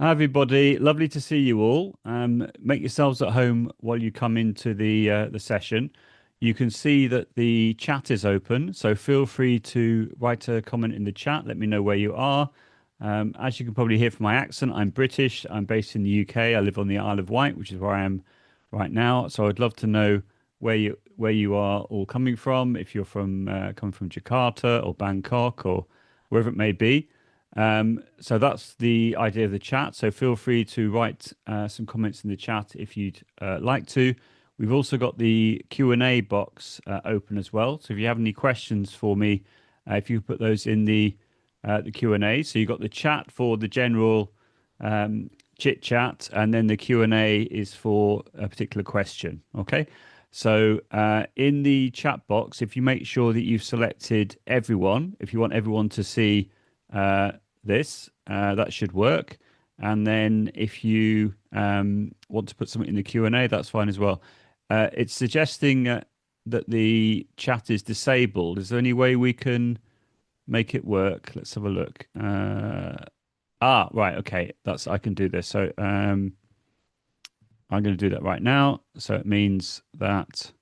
Hi everybody, lovely to see you all. Make yourselves at home while you come into the session. You can see that the chat is open, so feel free to write a comment in the chat. Let me know where you are. As you can probably hear from my accent, I'm British. I'm based in the UK. I live on the Isle of Wight, which is where I am right now. So I'd love to know where you are all coming from. If you're from coming from Jakarta or Bangkok or wherever it may be. So that's the idea of the chat. So feel free to write some comments in the chat if you'd like to. We've also got the Q&A box open as well. So if you have any questions for me, if you put those in the Q&A. So you've got the chat for the general chit chat, and then the Q&A is for a particular question. Okay. So in the chat box, if you make sure that you've selected everyone, if you want everyone to see this. That should work. And then if you want to put something in the Q&A, that's fine as well. It's suggesting that the chat is disabled. Is there any way we can make it work? Let's have a look. Right. Okay. I can do this. So I'm going to do that right now. So it means that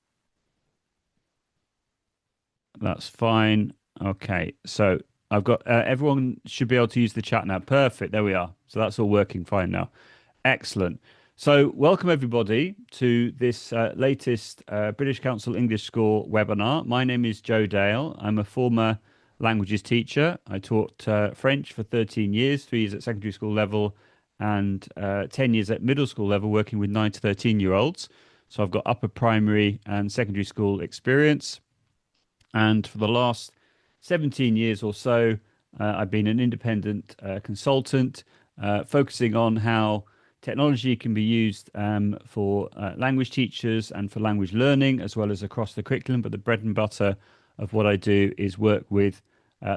that's fine. Okay. So I've got everyone should be able to use the chat now. Perfect. There we are. So that's all working fine now. Excellent. So welcome everybody to this latest British Council English Score webinar. My name is Joe Dale. I'm a former languages teacher. I taught French for 13 years, 3 years at secondary school level and 10 years at middle school level working with 9 to 13-year-olds. So I've got upper primary and secondary school experience. And for the last 17 years or so, I've been an independent consultant, focusing on how technology can be used for language teachers and for language learning, as well as across the curriculum. But the bread and butter of what I do is work with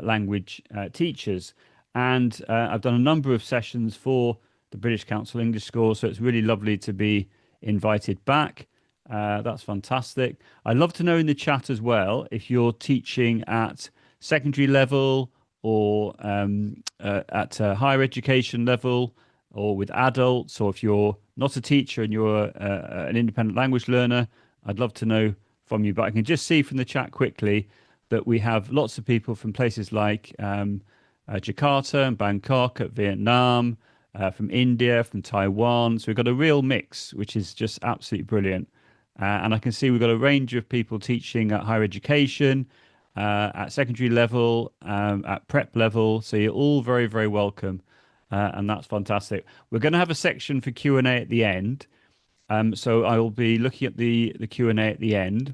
language teachers. And I've done a number of sessions for the British Council English Score, so it's really lovely to be invited back. That's fantastic. I'd love to know in the chat as well if you're teaching at secondary level or at higher education level or with adults, or if you're not a teacher and you're an independent language learner. I'd love to know from you. But I can just see from the chat quickly that we have lots of people from places like Jakarta and Bangkok, at Vietnam, from India, from Taiwan. So we've got a real mix, which is just absolutely brilliant. And I can see we've got a range of people teaching at higher education, at secondary level, at prep level. So you're all very, very welcome. And that's fantastic. We're going to have a section for Q&A at the end. So I will be looking at the Q&A at the end.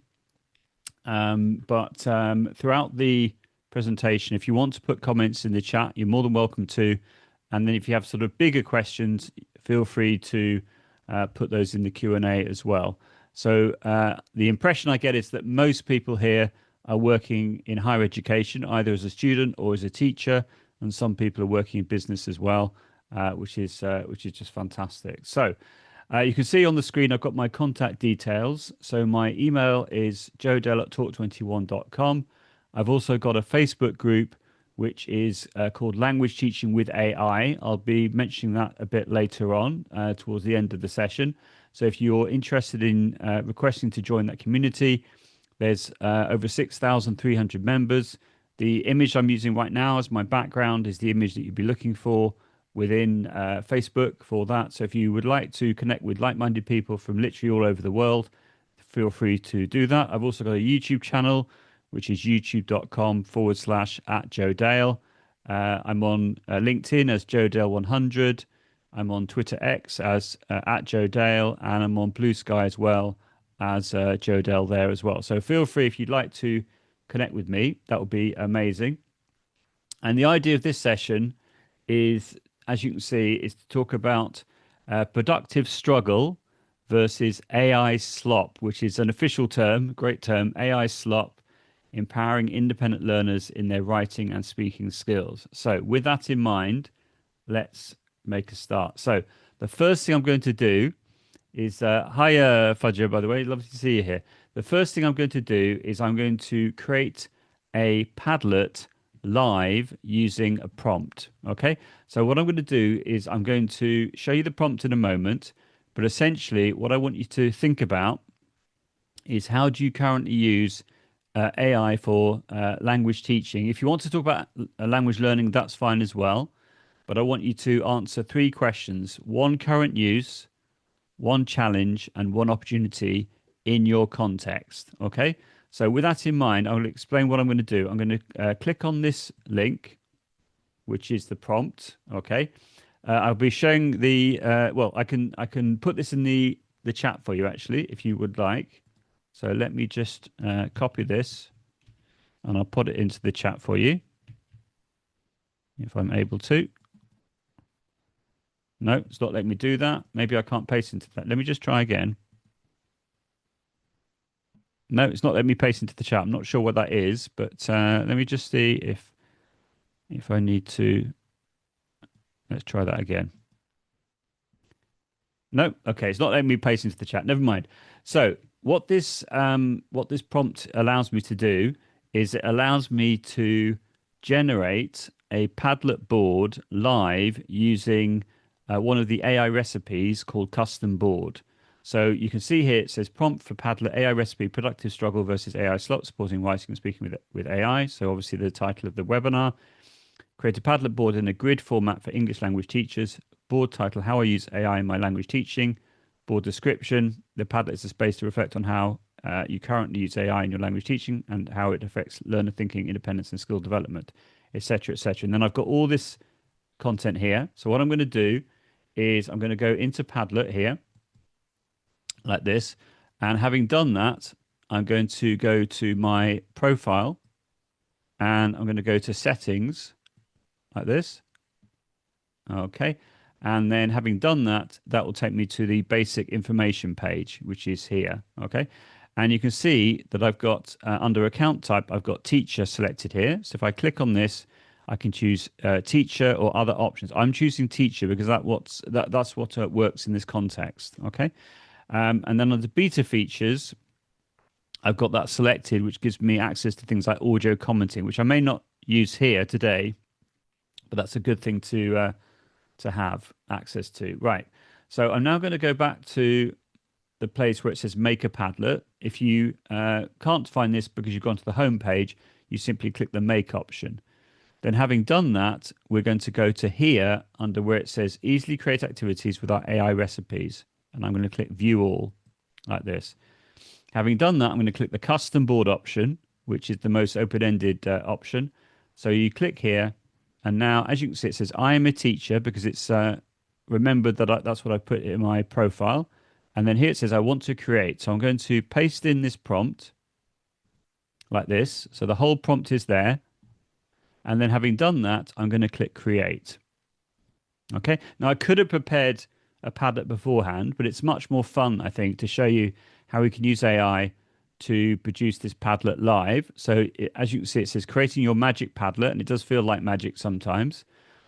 But throughout the presentation, if you want to put comments in the chat, you're more than welcome to. And then if you have sort of bigger questions, feel free to put those in the Q&A as well. So the impression I get is that most people here are working in higher education, either as a student or as a teacher, and some people are working in business as well, which is just fantastic. So you can see on the screen I've got my contact details. So my email is joedale@talk21.com. I've also got a Facebook group which is called Language Teaching with AI. I'll be mentioning that a bit later on towards the end of the session. So if you're interested in requesting to join that community, there's over 6,300 members. The image I'm using right now as my background is the image that you'd be looking for within Facebook for that. So if you would like to connect with like-minded people from literally all over the world, feel free to do that. I've also got a YouTube channel, which is youtube.com/@JoeDale. I'm on LinkedIn as JoeDale100. I'm on Twitter X as @JoeDale, and I'm on Blue Sky as well as Joe Dale there as well. So feel free if you'd like to connect with me. That would be amazing. And the idea of this session is, as you can see, is to talk about productive struggle versus AI slop, which is an official term, great term, AI slop, empowering independent learners in their writing and speaking skills. So with that in mind, let's make a start. So the first thing I'm going to do is, hi Fudger, by the way, lovely to see you here. The first thing I'm going to do is I'm going to create a Padlet live using a prompt. Okay, so what I'm going to do is I'm going to show you the prompt in a moment, but essentially what I want you to think about is how do you currently use AI for language teaching? If you want to talk about language learning, that's fine as well. But I want you to answer three questions: one current use, one challenge, and one opportunity in your context. Okay. So with that in mind, I will explain what I'm going to do. I'm going to click on this link, which is the prompt. Okay. I'll be showing the well, I can put this in the chat for you actually, if you would like. So let me just copy this and I'll put it into the chat for you if I'm able to. No, it's not letting me do that. Maybe I can't paste into that. Let me just try again. No, it's not letting me paste into the chat. I'm not sure what that is, but let me just see if I need to. Let's try that again. No, okay, it's not letting me paste into the chat. Never mind. So what this prompt allows me to do is it allows me to generate a Padlet board live using one of the AI recipes called custom board. So you can see here it says prompt for Padlet AI recipe productive struggle versus AI slot supporting writing and speaking with AI. So obviously the title of the webinar. Create a Padlet board in a grid format for English language teachers. Board title: How I use AI in my language teaching. Board description: the Padlet is a space to reflect on how you currently use AI in your language teaching and how it affects learner thinking, independence, and skill development, etc., etc. And then I've got all this content here. So what I'm going to do is I'm going to go into Padlet here, like this. And having done that, I'm going to go to my profile and I'm going to go to settings, like this. Okay. And then having done that, that will take me to the basic information page, which is here. Okay. And you can see that I've got under account type, I've got teacher selected here. So if I click on this, I can choose teacher or other options. I'm choosing teacher because that's what works in this context. Okay. And then under beta features, I've got that selected, which gives me access to things like audio commenting, which I may not use here today, but that's a good thing to have access to. Right. So I'm now going to go back to the place where it says make a Padlet. If you can't find this because you've gone to the home page, you simply click the make option. Then having done that, we're going to go to here under where it says easily create activities with our AI recipes. And I'm going to click view all, like this. Having done that, I'm going to click the custom board option, which is the most open-ended option. So you click here, and now, as you can see, it says I am a teacher because it's remembered that that's what I put in my profile. And then here it says I want to create. So I'm going to paste in this prompt like this. So the whole prompt is there. And then having done that, I'm going to click create. Okay. Now I could have prepared a Padlet beforehand, but it's much more fun, I think, to show you how we can use AI to produce this Padlet live. So as you can see, it says creating your magic Padlet, and it does feel like magic sometimes.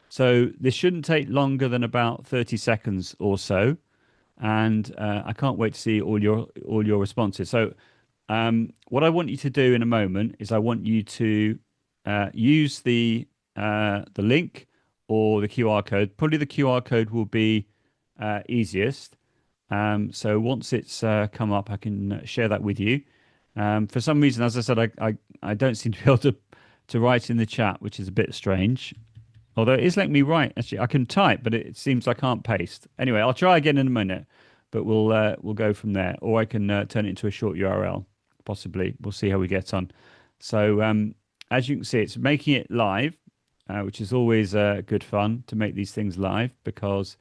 So this shouldn't take longer than about 30 seconds or so. And I can't wait to see all your responses. So what I want you to do in a moment is I want you to use the link or the QR code. Probably the QR code will be easiest. So once it's come up, I can share that with you. For some reason, as I said, I don't seem to be able to write in the chat, which is a bit strange. Although it is letting me write. Actually, I can type, but it seems I can't paste. Anyway, I'll try again in a minute, but we'll go from there. Or I can turn it into a short URL, possibly. We'll see how we get on. So as you can see, it's making it live, which is always good fun to make these things live because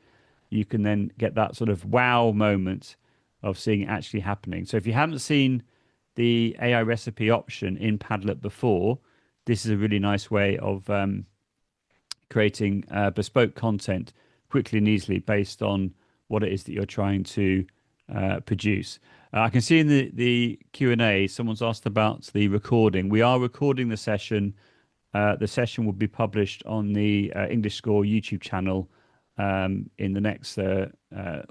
you can then get that sort of wow moment of seeing it actually happening. So if you haven't seen the AI recipe option in Padlet before, this is a really nice way of creating bespoke content quickly and easily based on what it is that you're trying to produce. I can see in the Q&A, someone's asked about the recording. We are recording the session. The session will be published on the EnglishScore YouTube channel in the next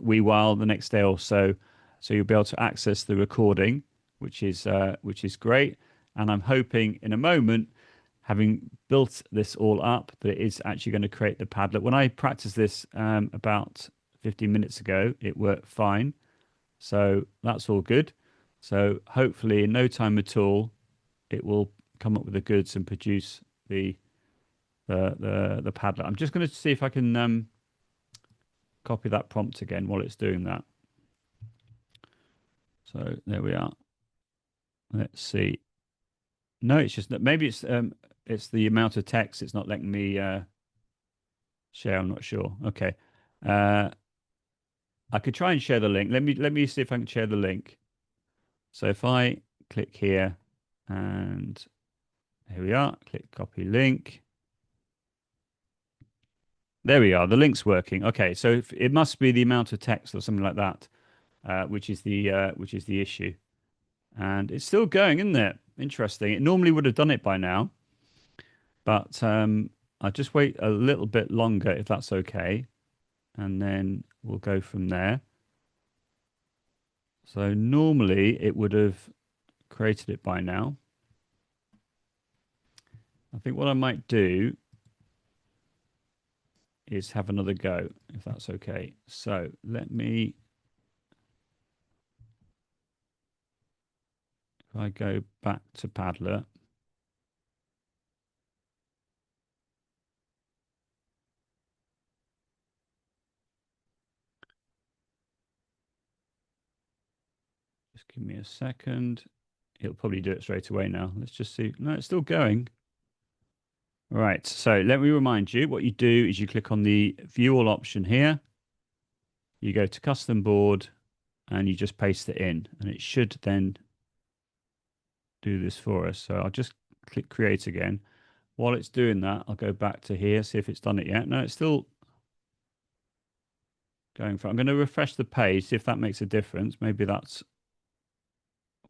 wee while, the next day or so. So you'll be able to access the recording, which is great. And I'm hoping in a moment having built this all up, that it is actually going to create the Padlet. When I practiced this about 15 minutes ago, it worked fine. So that's all good. So hopefully in no time at all, it will come up with the goods and produce the Padlet. I'm just going to see if I can copy that prompt again while it's doing that. So there we are. Let's see. No, it's just that maybe it's the amount of text. It's not letting me share. I'm not sure. Okay. Uh, I could try and share the link. Let me see if I can share the link. So if I click here and here we are, click copy link. There we are. The link's working. Okay, so it must be the amount of text or something like that, which is the issue. And it's still going, isn't it? Interesting. It normally would have done it by now, but I'll just wait a little bit longer if that's okay, and then we'll go from there. So normally it would have created it by now. I think what I might do is have another go, if that's okay. So let me, if I go back to Padlet, just give me a second. It'll probably do it straight away now. Let's just see. No, it's still going. Right. So let me remind you, what you do is you click on the view all option here. You go to custom board and you just paste it in, and it should then do this for us. So I'll just click create again. While it's doing that, I'll go back to here, see if it's done it yet. No, it's still going for. I'm going to refresh the page, see if that makes a difference. Maybe that's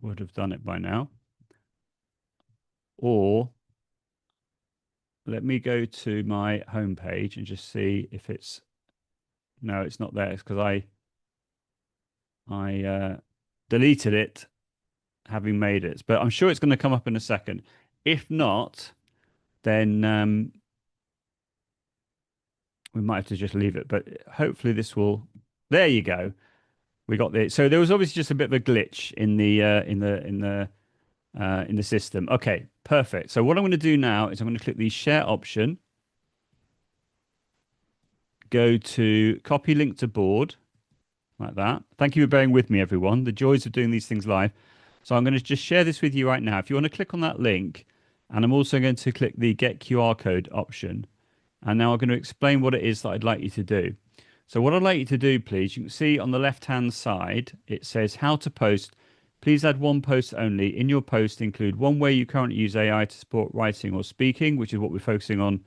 would have done it by now. Or let me go to my home page and just see if it's. No, it's not there. It's because I deleted it having made it, but I'm sure it's going to come up in a second. If not, then we might have to just leave it. But hopefully this will. There you go. We got the. So there was obviously just a bit of a glitch in the system. Okay, perfect. So what I'm going to do now is I'm going to click the share option, go to copy link to board, like that. Thank you for bearing with me, everyone. The joys of doing these things live. So I'm going to just share this with you right now. If you want to click on that link, and I'm also going to click the get QR code option. And now I'm going to explain what it is that I'd like you to do. So what I'd like you to do, please, you can see on the left-hand side, it says how to post. Please add one post only. In your post, include one way you currently use AI to support writing or speaking, which is what we're focusing on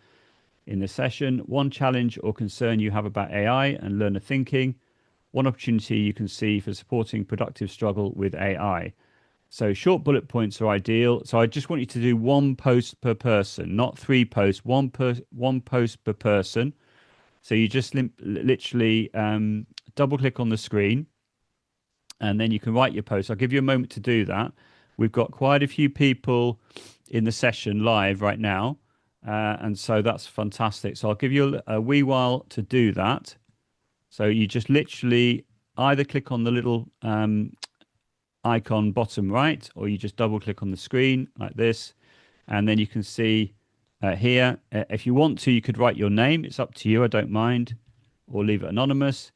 in this session. One challenge or concern you have about AI and learner thinking. One opportunity you can see for supporting productive struggle with AI. So short bullet points are ideal. So I just want you to do one post per person, not three posts, one post per person. So you just literally double click on the screen and then you can write your post. I'll give you a moment to do that. We've got quite a few people in the session live right now. And so that's fantastic. So I'll give you a wee while to do that. So you just literally either click on the little icon bottom right, or you just double click on the screen like this. And then you can see here, if you want to, you could write your name. It's up to you. I don't mind, or leave it anonymous.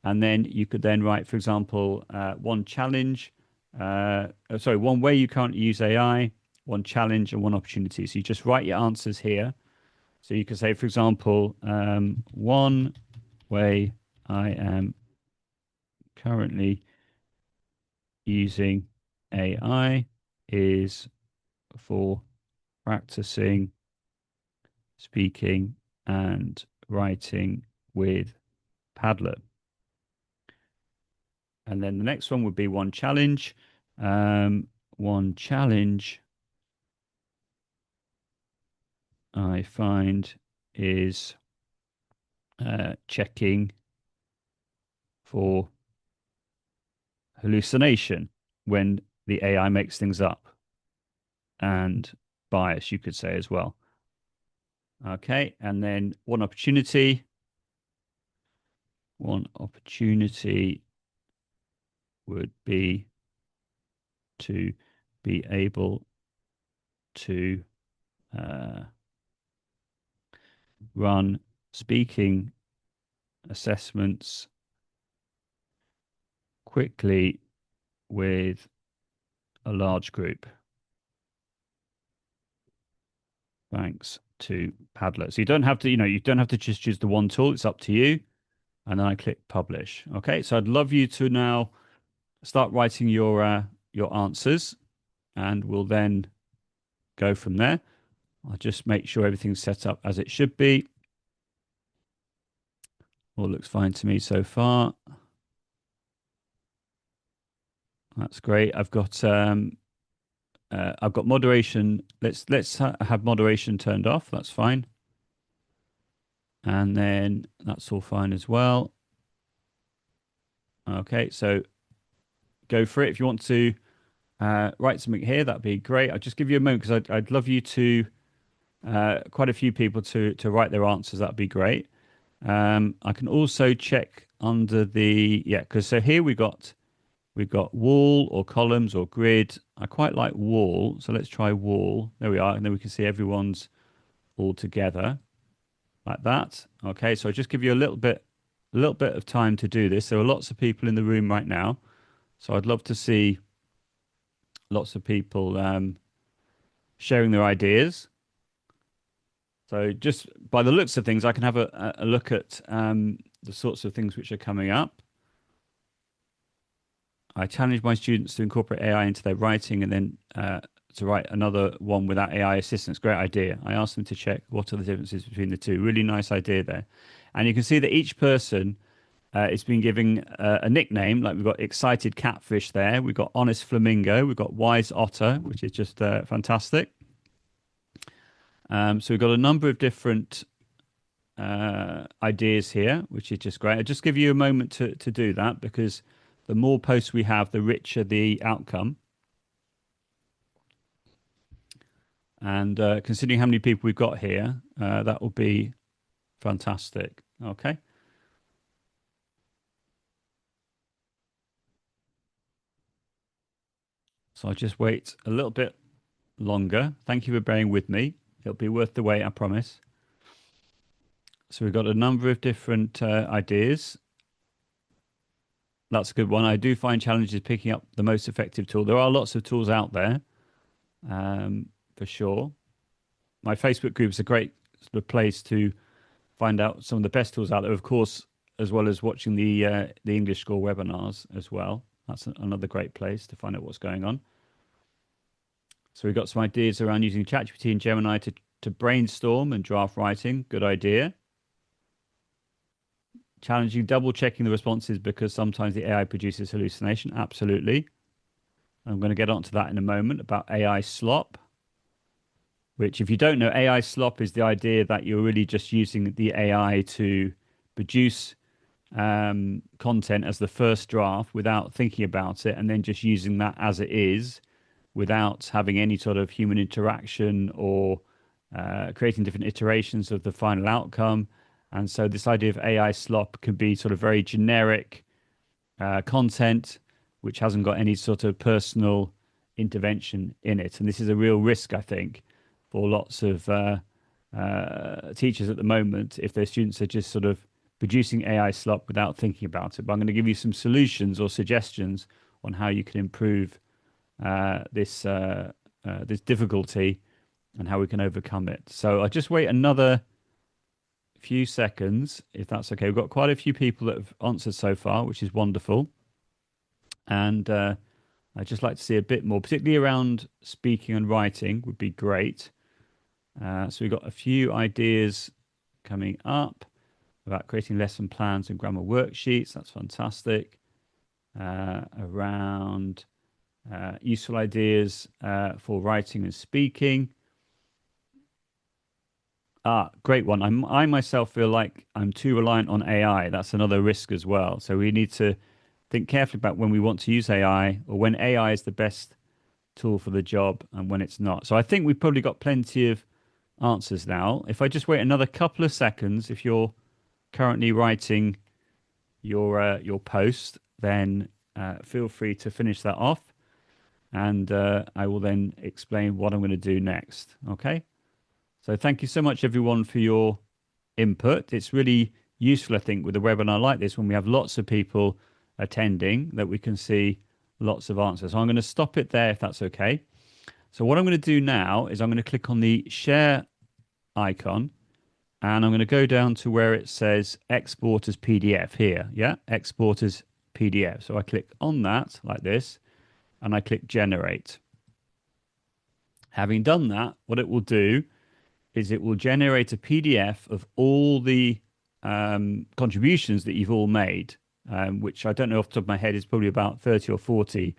And then you could then write, for example, one challenge. One way you can't use AI, one challenge, and one opportunity. So you just write your answers here. So you could say, for example, one way I am currently using AI is for practicing speaking and writing with Padlet. And then the next one would be one challenge. One challenge I find is checking for hallucination when the AI makes things up. And bias, you could say as well. Okay, and then one opportunity would be to be able to uh, run speaking assessments quickly with a large group, thanks to Padlet. So you don't have to, you don't have to just choose the one tool. It's up to you. And then I click publish. Okay, so I'd love you to now start writing your answers, and we'll then go from there. I'll just make sure everything's set up as it should be. All looks fine to me so far. That's great. I've got moderation. Let's have moderation turned off. That's fine. And then that's all fine as well. Okay, so go for it. If you want to write something here, that'd be great. I'll just give you a moment because I'd love you to quite a few people to write their answers. That'd be great. I can also check under the because so here we've got wall or columns or grid. I quite like wall, so let's try wall. There we are, and then we can see everyone's all together like that. Okay, so I'll just give you a little bit of time to do this. There are lots of people in the room right now, so I'd love to see lots of people sharing their ideas. So just by the looks of things, I can have a look at the sorts of things which are coming up. I challenge my students to incorporate AI into their writing and then to write another one without AI assistance. Great idea. I asked them to check what are the differences between the two. Really nice idea there. And you can see that each person is been given a nickname. Like we've got excited catfish there. We've got honest flamingo. We've got wise otter, which is just fantastic. So we've got a number of different ideas here, which is just great. I'll just give you a moment to do that because the more posts we have, the richer the outcome. And considering how many people we've got here, that will be fantastic. Okay. So I'll just wait a little bit longer. Thank you for bearing with me. It'll be worth the wait, I promise. So we've got a number of different ideas. That's a good one. I do find challenges picking up the most effective tool. There are lots of tools out there, for sure. My Facebook group is a great sort of place to find out some of the best tools out there, of course, as well as watching the English Score webinars as well. That's another great place to find out what's going on. So we've got some ideas around using ChatGPT and Gemini to brainstorm and draft writing. Good idea. Challenging double checking the responses because sometimes the AI produces hallucination. Absolutely. I'm going to get onto that in a moment about AI slop, which if you don't know, AI slop is the idea that you're really just using the AI to produce content as the first draft without thinking about it and then just using that as it is without having any sort of human interaction or creating different iterations of the final outcome. And so this idea of AI slop can be sort of very generic content which hasn't got any sort of personal intervention in it. And this is a real risk, I think, for lots of teachers at the moment if their students are just sort of producing AI slop without thinking about it. But I'm going to give you some solutions or suggestions on how you can improve this difficulty and how we can overcome it. So I'll just wait another few seconds, if that's okay. We've got quite a few people that have answered so far, which is wonderful. And I'd just like to see a bit more, particularly around speaking and writing would be great. So we've got a few ideas coming up about creating lesson plans and grammar worksheets. That's fantastic. Around useful ideas for writing and speaking. Great one. I myself feel like I'm too reliant on AI. That's another risk as well. So we need to think carefully about when we want to use AI or when AI is the best tool for the job and when it's not. So I think we've probably got plenty of answers now. If I just wait another couple of seconds, if you're currently writing your post, then feel free to finish that off, and I will then explain what I'm going to do next. Okay. So thank you so much, everyone, for your input. It's really useful, I think, with a webinar like this when we have lots of people attending that we can see lots of answers. So I'm going to stop it there if that's okay. So what I'm going to do now is I'm going to click on the share icon, and I'm going to go down to where it says export as PDF here. Yeah, export as PDF. So I click on that like this, and I click generate. Having done that, what it will do is it will generate a PDF of all the contributions that you've all made, which I don't know off the top of my head is probably about 30 or 40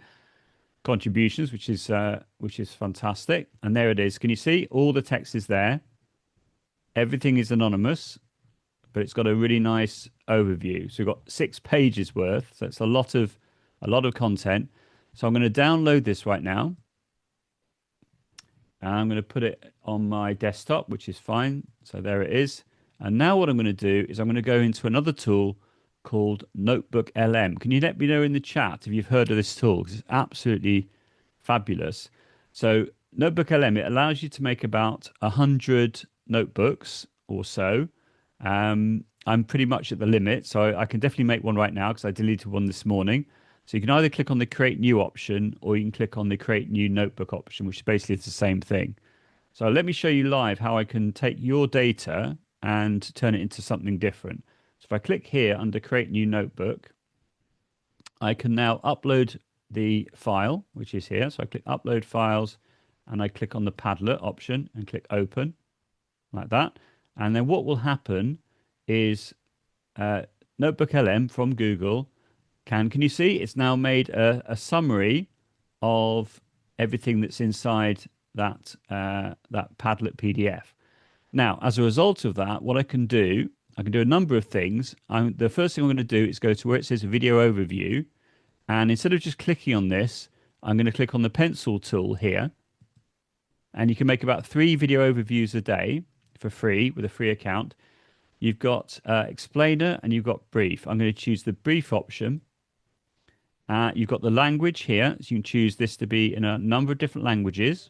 contributions, which is fantastic. And there it is. Can you see all the text is there? Everything is anonymous, but it's got a really nice overview. So we've got 6 pages worth. So it's a lot of content. So I'm going to download this right now. And I'm going to put it on my desktop, which is fine. So there it is. And now what I'm going to do is I'm going to go into another tool called Notebook LM. Can you let me know in the chat if you've heard of this tool? Because it's absolutely fabulous. So Notebook LM, it allows you to make about 100 notebooks or so. I'm pretty much at the limit, so I can definitely make one right now because I deleted one this morning. So you can either click on the create new option or you can click on the create new notebook option, which basically is the same thing. So let me show you live how I can take your data and turn it into something different. So if I click here under create new notebook, I can now upload the file, which is here. So I click upload files and I click on the Padlet option and click open like that. And then what will happen is Notebook LM from Google can you see it's now made a summary of everything that's inside that Padlet PDF. Now, as a result of that, what I can do a number of things. The first thing I'm going to do is go to where it says video overview, and instead of just clicking on this, I'm going to click on the pencil tool here, and you can make about 3 video overviews a day for free with a free account. You've got explainer and you've got brief. I'm going to choose the brief option. You've got the language here, so you can choose this to be in a number of different languages,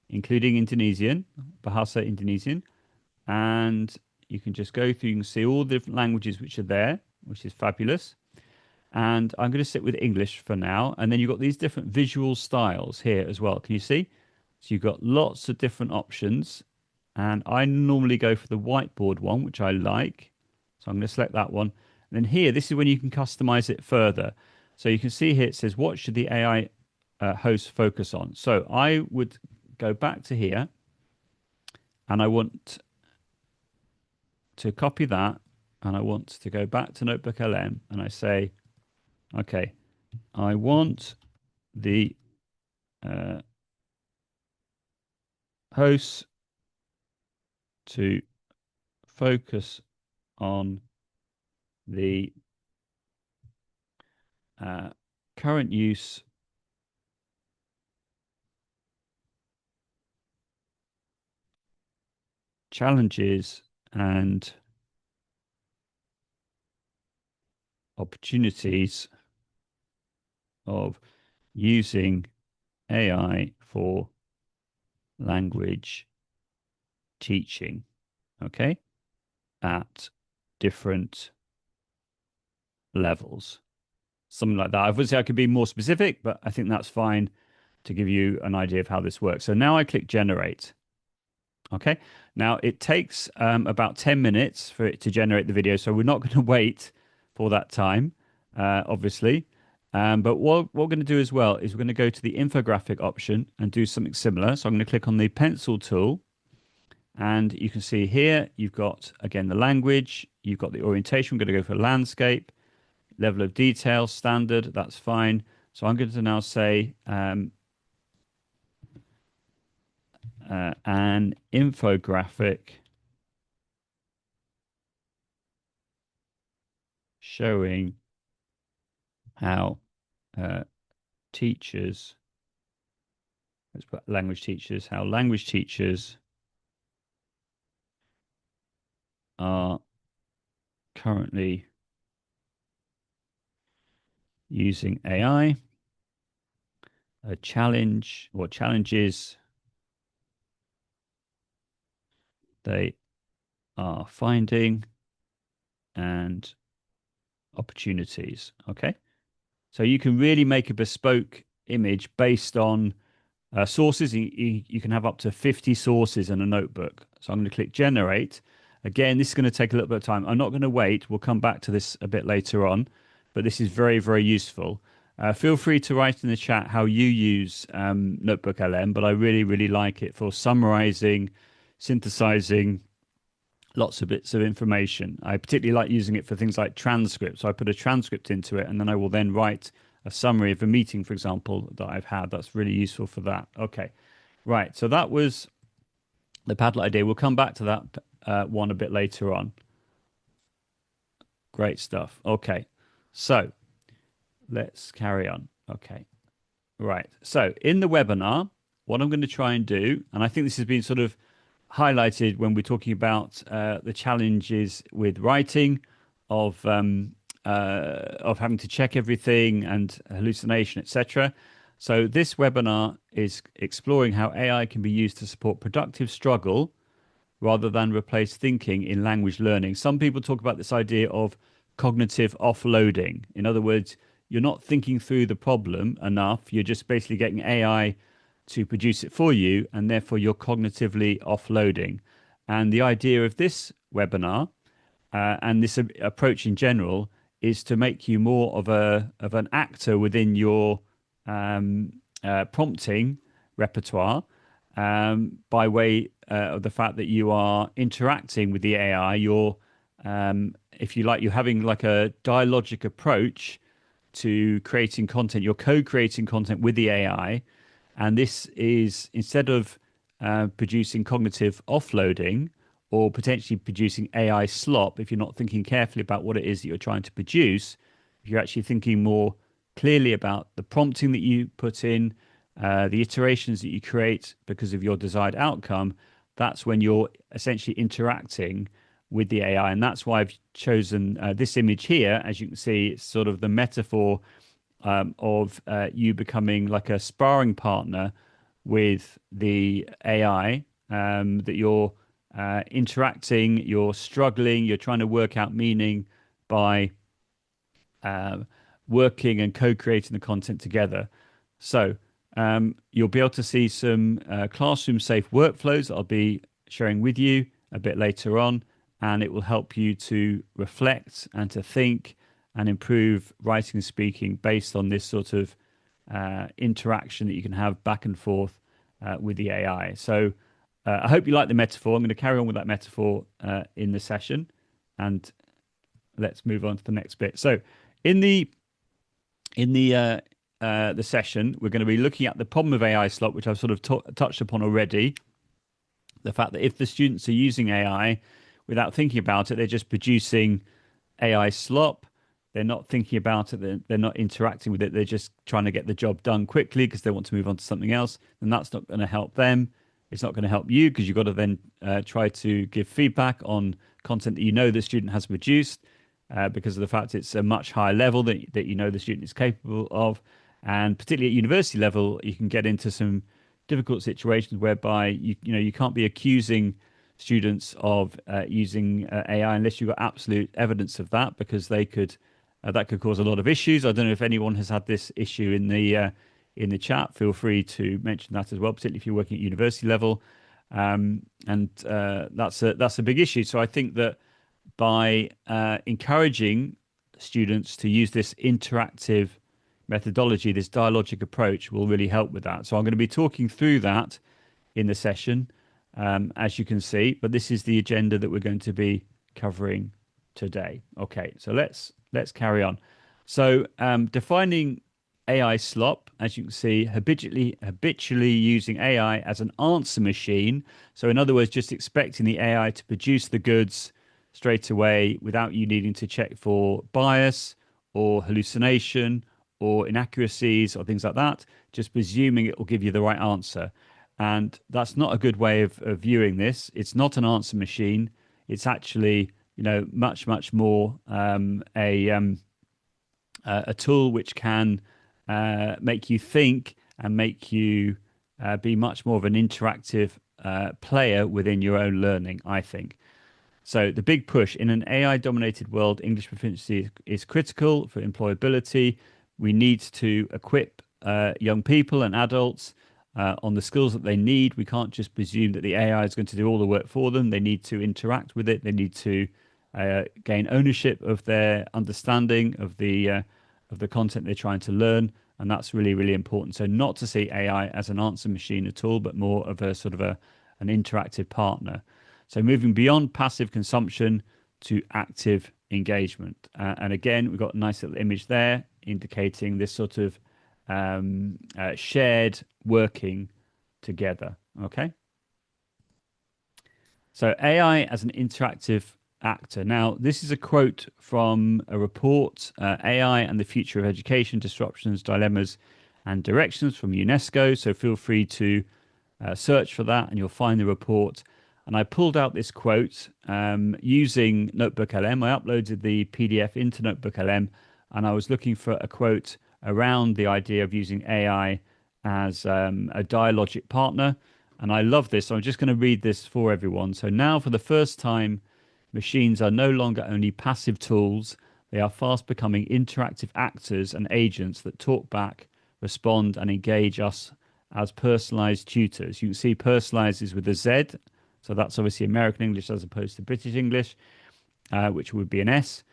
including Indonesian, Bahasa Indonesian, and you can just go through, you can see all the different languages which are there, which is fabulous. And I'm going to sit with English for now, and then you've got these different visual styles here as well. Can you see? So you've got lots of different options, and I normally go for the whiteboard one, which I like. So I'm going to select that one. And then here, this is when you can customize it further. So you can see here, it says, what should the AI host focus on? So I would go back to here, and I want to copy that, and I want to go back to Notebook LM, and I say, okay, I want the hosts to focus on the current use challenges and opportunities of using AI for language teaching, okay, at different levels. Something like that. Obviously, I could be more specific, but I think that's fine to give you an idea of how this works. So now I click generate. Okay. Now it takes about 10 minutes for it to generate the video. So we're not going to wait for that time, obviously. But what we're going to do as well is we're going to go to the infographic option and do something similar. So I'm going to click on the pencil tool. And you can see here, you've got, again, the language. You've got the orientation. We're going to go for landscape. Level of detail, standard. That's fine. So I'm going to now say an infographic showing how teachers let's put language teachers, how language teachers are currently using AI, a challenge or challenges they are finding, and opportunities. Okay. So you can really make a bespoke image based on sources. You can have up to 50 sources in a notebook. So I'm going to click generate. Again, this is going to take a little bit of time. I'm not going to wait. We'll come back to this a bit later on, but this is very, very useful. Feel free to write in the chat how you use Notebook LM, but I really, really like it for summarizing, synthesizing lots of bits of information. I particularly like using it for things like transcripts. So I put a transcript into it, and then I will then write a summary of a meeting, for example, that I've had. That's really useful for that. Okay, right. So that was the Padlet idea. We'll come back to that one a bit later on. Great stuff. Okay, so let's carry on. Okay, right. So in the webinar, what I'm going to try and do, and I think this has been sort of highlighted when we're talking about the challenges with writing, of having to check everything and hallucination, etc. So this webinar is exploring how AI can be used to support productive struggle rather than replace thinking in language learning. Some people talk about this idea of cognitive offloading. In other words, you're not thinking through the problem enough. You're just basically getting AI to produce it for you, and therefore you're cognitively offloading. And the idea of this webinar and this approach in general is to make you more of an actor within your prompting repertoire by way of the fact that you are interacting with the AI. You're, if you like, you're having like a dialogic approach to creating content. You're co-creating content with the AI, and this is instead of producing cognitive offloading or potentially producing AI slop, if you're not thinking carefully about what it is that you're trying to produce, if you're actually thinking more clearly about the prompting that you put in, the iterations that you create because of your desired outcome, that's when you're essentially interacting with the AI. And that's why I've chosen this image here. As you can see, it's sort of the metaphor of you becoming like a sparring partner with the AI, that you're interacting, you're struggling, you're trying to work out meaning by working and co-creating the content together. So you'll be able to see some classroom safe workflows that I'll be sharing with you a bit later on, and it will help you to reflect and to think and improve writing and speaking based on this sort of interaction that you can have back and forth with the AI. So I hope you like the metaphor. I'm going to carry on with that metaphor in the session, and let's move on to the next bit. So in the session, we're going to be looking at the problem of AI slop, which I've sort of touched upon already. The fact that if the students are using AI without thinking about it, they're just producing AI slop. They're not thinking about it. They're not interacting with it. They're just trying to get the job done quickly because they want to move on to something else. And that's not going to help them. It's not going to help you because you've got to then try to give feedback on content that you know the student has produced because of the fact it's a much higher level that you know the student is capable of. And particularly at university level, you can get into some difficult situations whereby you can't be accusing students of using AI unless you've got absolute evidence of that, because they could that could cause a lot of issues. I don't know if anyone has had this issue in the chat. Feel free to mention that as well, particularly if you're working at university level, and that's a big issue. So I think that by encouraging students to use this interactive methodology, this dialogic approach will really help with that. So I'm going to be talking through that in the session, as you can see, but this is the agenda that we're going to be covering today. Okay, so let's carry on. So defining AI slop, as you can see, habitually using AI as an answer machine. So in other words, just expecting the AI to produce the goods straight away without you needing to check for bias or hallucination or inaccuracies or things like that, just presuming it will give you the right answer. And that's not a good way of viewing this. It's not an answer machine. It's actually, much, much more a tool which can make you think and make you be much more of an interactive player within your own learning, I think. So the big push in an AI-dominated world, English proficiency is critical for employability. We need to equip young people and adults on the skills that they need. We can't just presume that the AI is going to do all the work for them. They need to interact with it. They need to gain ownership of their understanding of the content they're trying to learn, and that's really, really important. So not to see AI as an answer machine at all, but more of a sort of an interactive partner. So moving beyond passive consumption to active engagement. And again, we've got a nice little image there indicating this sort of shared working together. Okay. So AI as an interactive actor. Now, this is a quote from a report, AI and the Future of Education, Disruptions, Dilemmas and Directions from UNESCO. So feel free to search for that and you'll find the report. And I pulled out this quote using Notebook LM. I uploaded the PDF into Notebook LM and I was looking for a quote around the idea of using AI as a dialogic partner. And I love this. So I'm just going to read this for everyone. So now, for the first time, machines are no longer only passive tools. They are fast becoming interactive actors and agents that talk back, respond, and engage us as personalized tutors. You can see personalized is with a Z. So that's obviously American English as opposed to British English, which would be an S.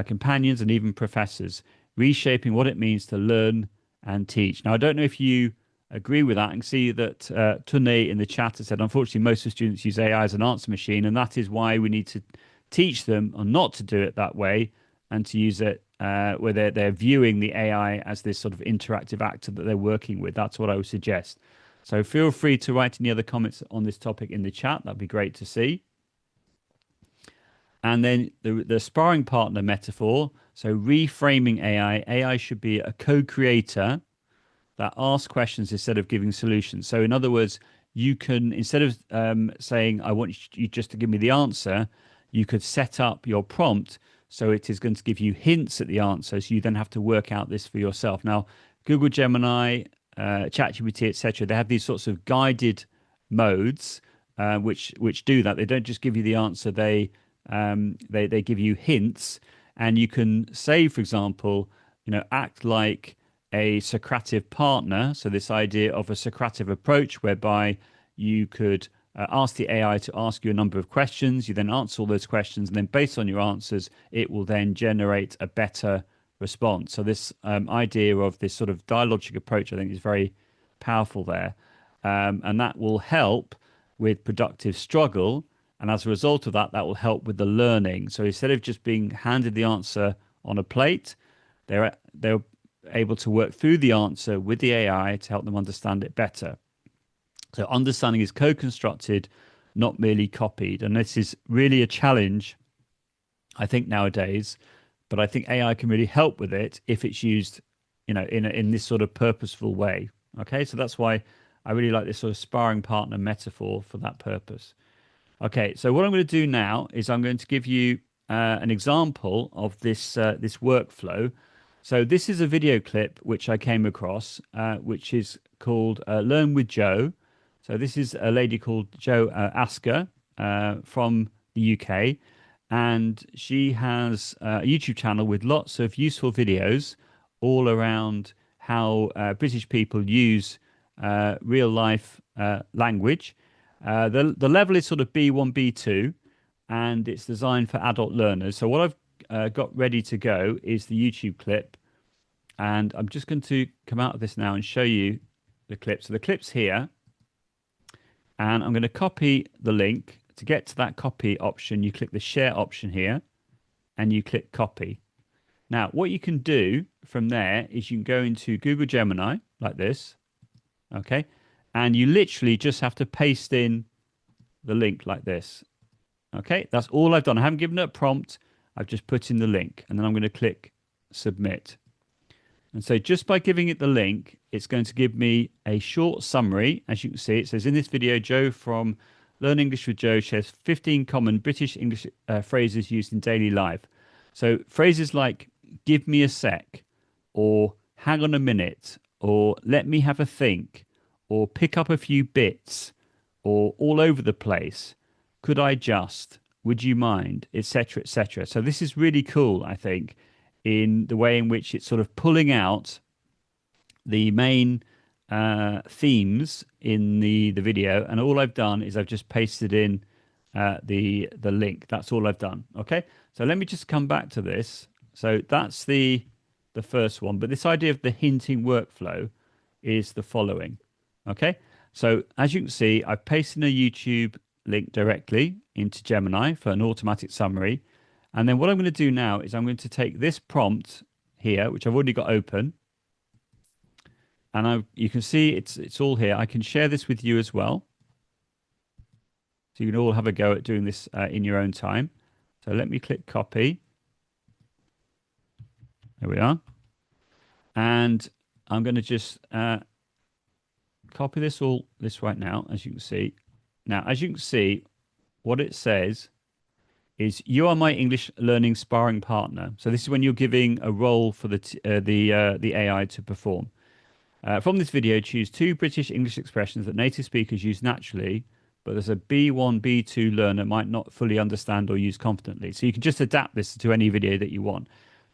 Companions and even professors, reshaping what it means to learn and teach. Now, I don't know if you agree with that. I can see that Tunde in the chat has said, unfortunately, most of the students use AI as an answer machine, and that is why we need to teach them or not to do it that way and to use it where they're viewing the AI as this sort of interactive actor that they're working with. That's what I would suggest. So feel free to write any other comments on this topic in the chat. That'd be great to see. And then the sparring partner metaphor. So reframing AI. AI should be a co-creator that asks questions instead of giving solutions. So in other words, you can, instead of saying, I want you just to give me the answer, you could set up your prompt so it is going to give you hints at the answer. So you then have to work out this for yourself. Now, Google Gemini, ChatGPT, etc., they have these sorts of guided modes which do that. They don't just give you the answer. They give you hints, and you can say, for example, act like a Socrative partner. So this idea of a Socrative approach whereby you could ask the AI to ask you a number of questions. You then answer all those questions, and then based on your answers, it will then generate a better response. So this idea of this sort of dialogic approach, I think, is very powerful there. And that will help with productive struggle. And as a result of that, that will help with the learning. So instead of just being handed the answer on a plate, they're able to work through the answer with the AI to help them understand it better. So understanding is co-constructed, not merely copied. And this is really a challenge, I think, nowadays. But I think AI can really help with it if it's used, in this sort of purposeful way. Okay, so that's why I really like this sort of sparring partner metaphor for that purpose. Okay, so what I'm going to do now is I'm going to give you an example of this this workflow. So this is a video clip which I came across, which is called Learn with Joe. So this is a lady called Joe Asker from the UK, and she has a YouTube channel with lots of useful videos all around how British people use real life language. The level is sort of B1, B2, and it's designed for adult learners. So what I've got ready to go is the YouTube clip, and I'm just going to come out of this now and show you the clip. So the clip's here, and I'm going to copy the link. To get to that copy option, you click the share option here, and you click copy. Now, what you can do from there is you can go into Google Gemini like this, okay? And you literally just have to paste in the link like this. Okay, that's all I've done. I haven't given it a prompt. I've just put in the link, and then I'm going to click submit. And so just by giving it the link, it's going to give me a short summary. As you can see, it says in this video, Joe from Learn English with Joe shares 15 common British English phrases used in daily life. So phrases like give me a sec, or hang on a minute, or let me have a think, or pick up a few bits, or all over the place, could I just, would you mind, etc., etc. So this is really cool, I think, in the way in which it's sort of pulling out the main themes in the video, and all I've done is I've just pasted in the link. That's all I've done. Okay, so let me just come back to this. So that's the first one, but this idea of the hinting workflow is the following. Okay, so as you can see, I've pasted a YouTube link directly into Gemini for an automatic summary. And then what I'm going to do now is I'm going to take this prompt here, which I've already got open. And you can see it's all here. I can share this with you as well. So you can all have a go at doing this in your own time. So let me click copy. There we are. And I'm going to just copy this right now, as you can see. Now, as you can see, what it says is you are my English learning sparring partner. So this is when you're giving a role for the AI to perform. From this video, choose 2 British English expressions that native speakers use naturally, but as a B1, B2 learner might not fully understand or use confidently. So you can just adapt this to any video that you want.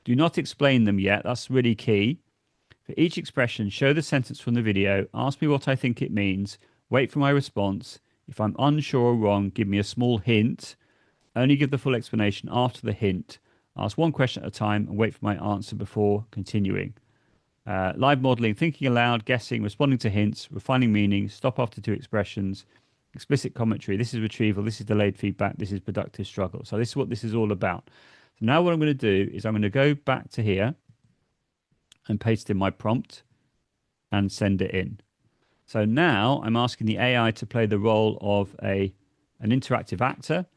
Do not explain them yet. That's really key. For each expression, show the sentence from the video, ask me what I think it means, wait for my response. If I'm unsure or wrong, give me a small hint. Only give the full explanation after the hint. Ask one question at a time and wait for my answer before continuing. Live modeling, thinking aloud, guessing, responding to hints, refining meaning, stop after 2 expressions, explicit commentary. This is retrieval, this is delayed feedback, this is productive struggle. So this is what this is all about. So now what I'm going to do is I'm going to go back to here and paste in my prompt and send it in. So now I'm asking the AI to play the role of an interactive actor.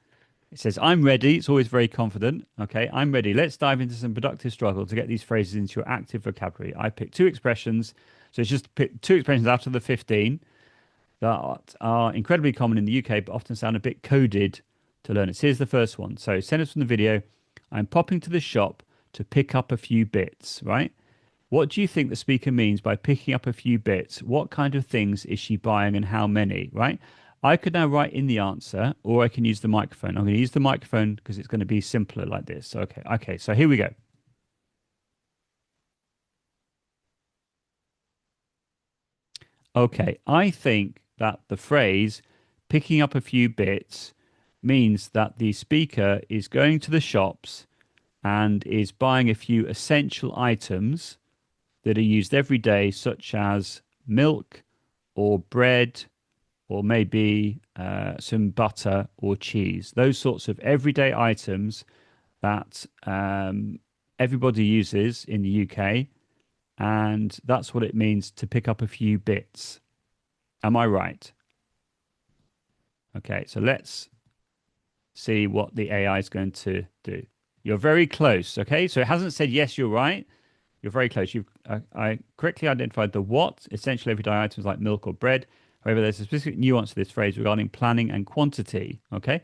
It says, I'm ready. It's always very confident. Okay, I'm ready. Let's dive into some productive struggle to get these phrases into your active vocabulary. I picked 2 expressions. So it's just pick 2 expressions out of the 15 that are incredibly common in the UK, but often sound a bit coded to learn it. So here's the first one. So sentence from the video, I'm popping to the shop to pick up a few bits, right? What do you think the speaker means by picking up a few bits? What kind of things is she buying and how many, right? I could now write in the answer, or I can use the microphone. I'm going to use the microphone because it's going to be simpler like this. Okay, so here we go. Okay, I think that the phrase picking up a few bits means that the speaker is going to the shops and is buying a few essential items that are used every day, such as milk or bread, or maybe some butter or cheese. Those sorts of everyday items that everybody uses in the UK. And that's what it means to pick up a few bits. Am I right? Okay, so let's see what the AI is going to do. You're very close, okay? So it hasn't said, yes, you're right. You're very close. I correctly identified the what, essential everyday items like milk or bread. However, there's a specific nuance to this phrase regarding planning and quantity, okay?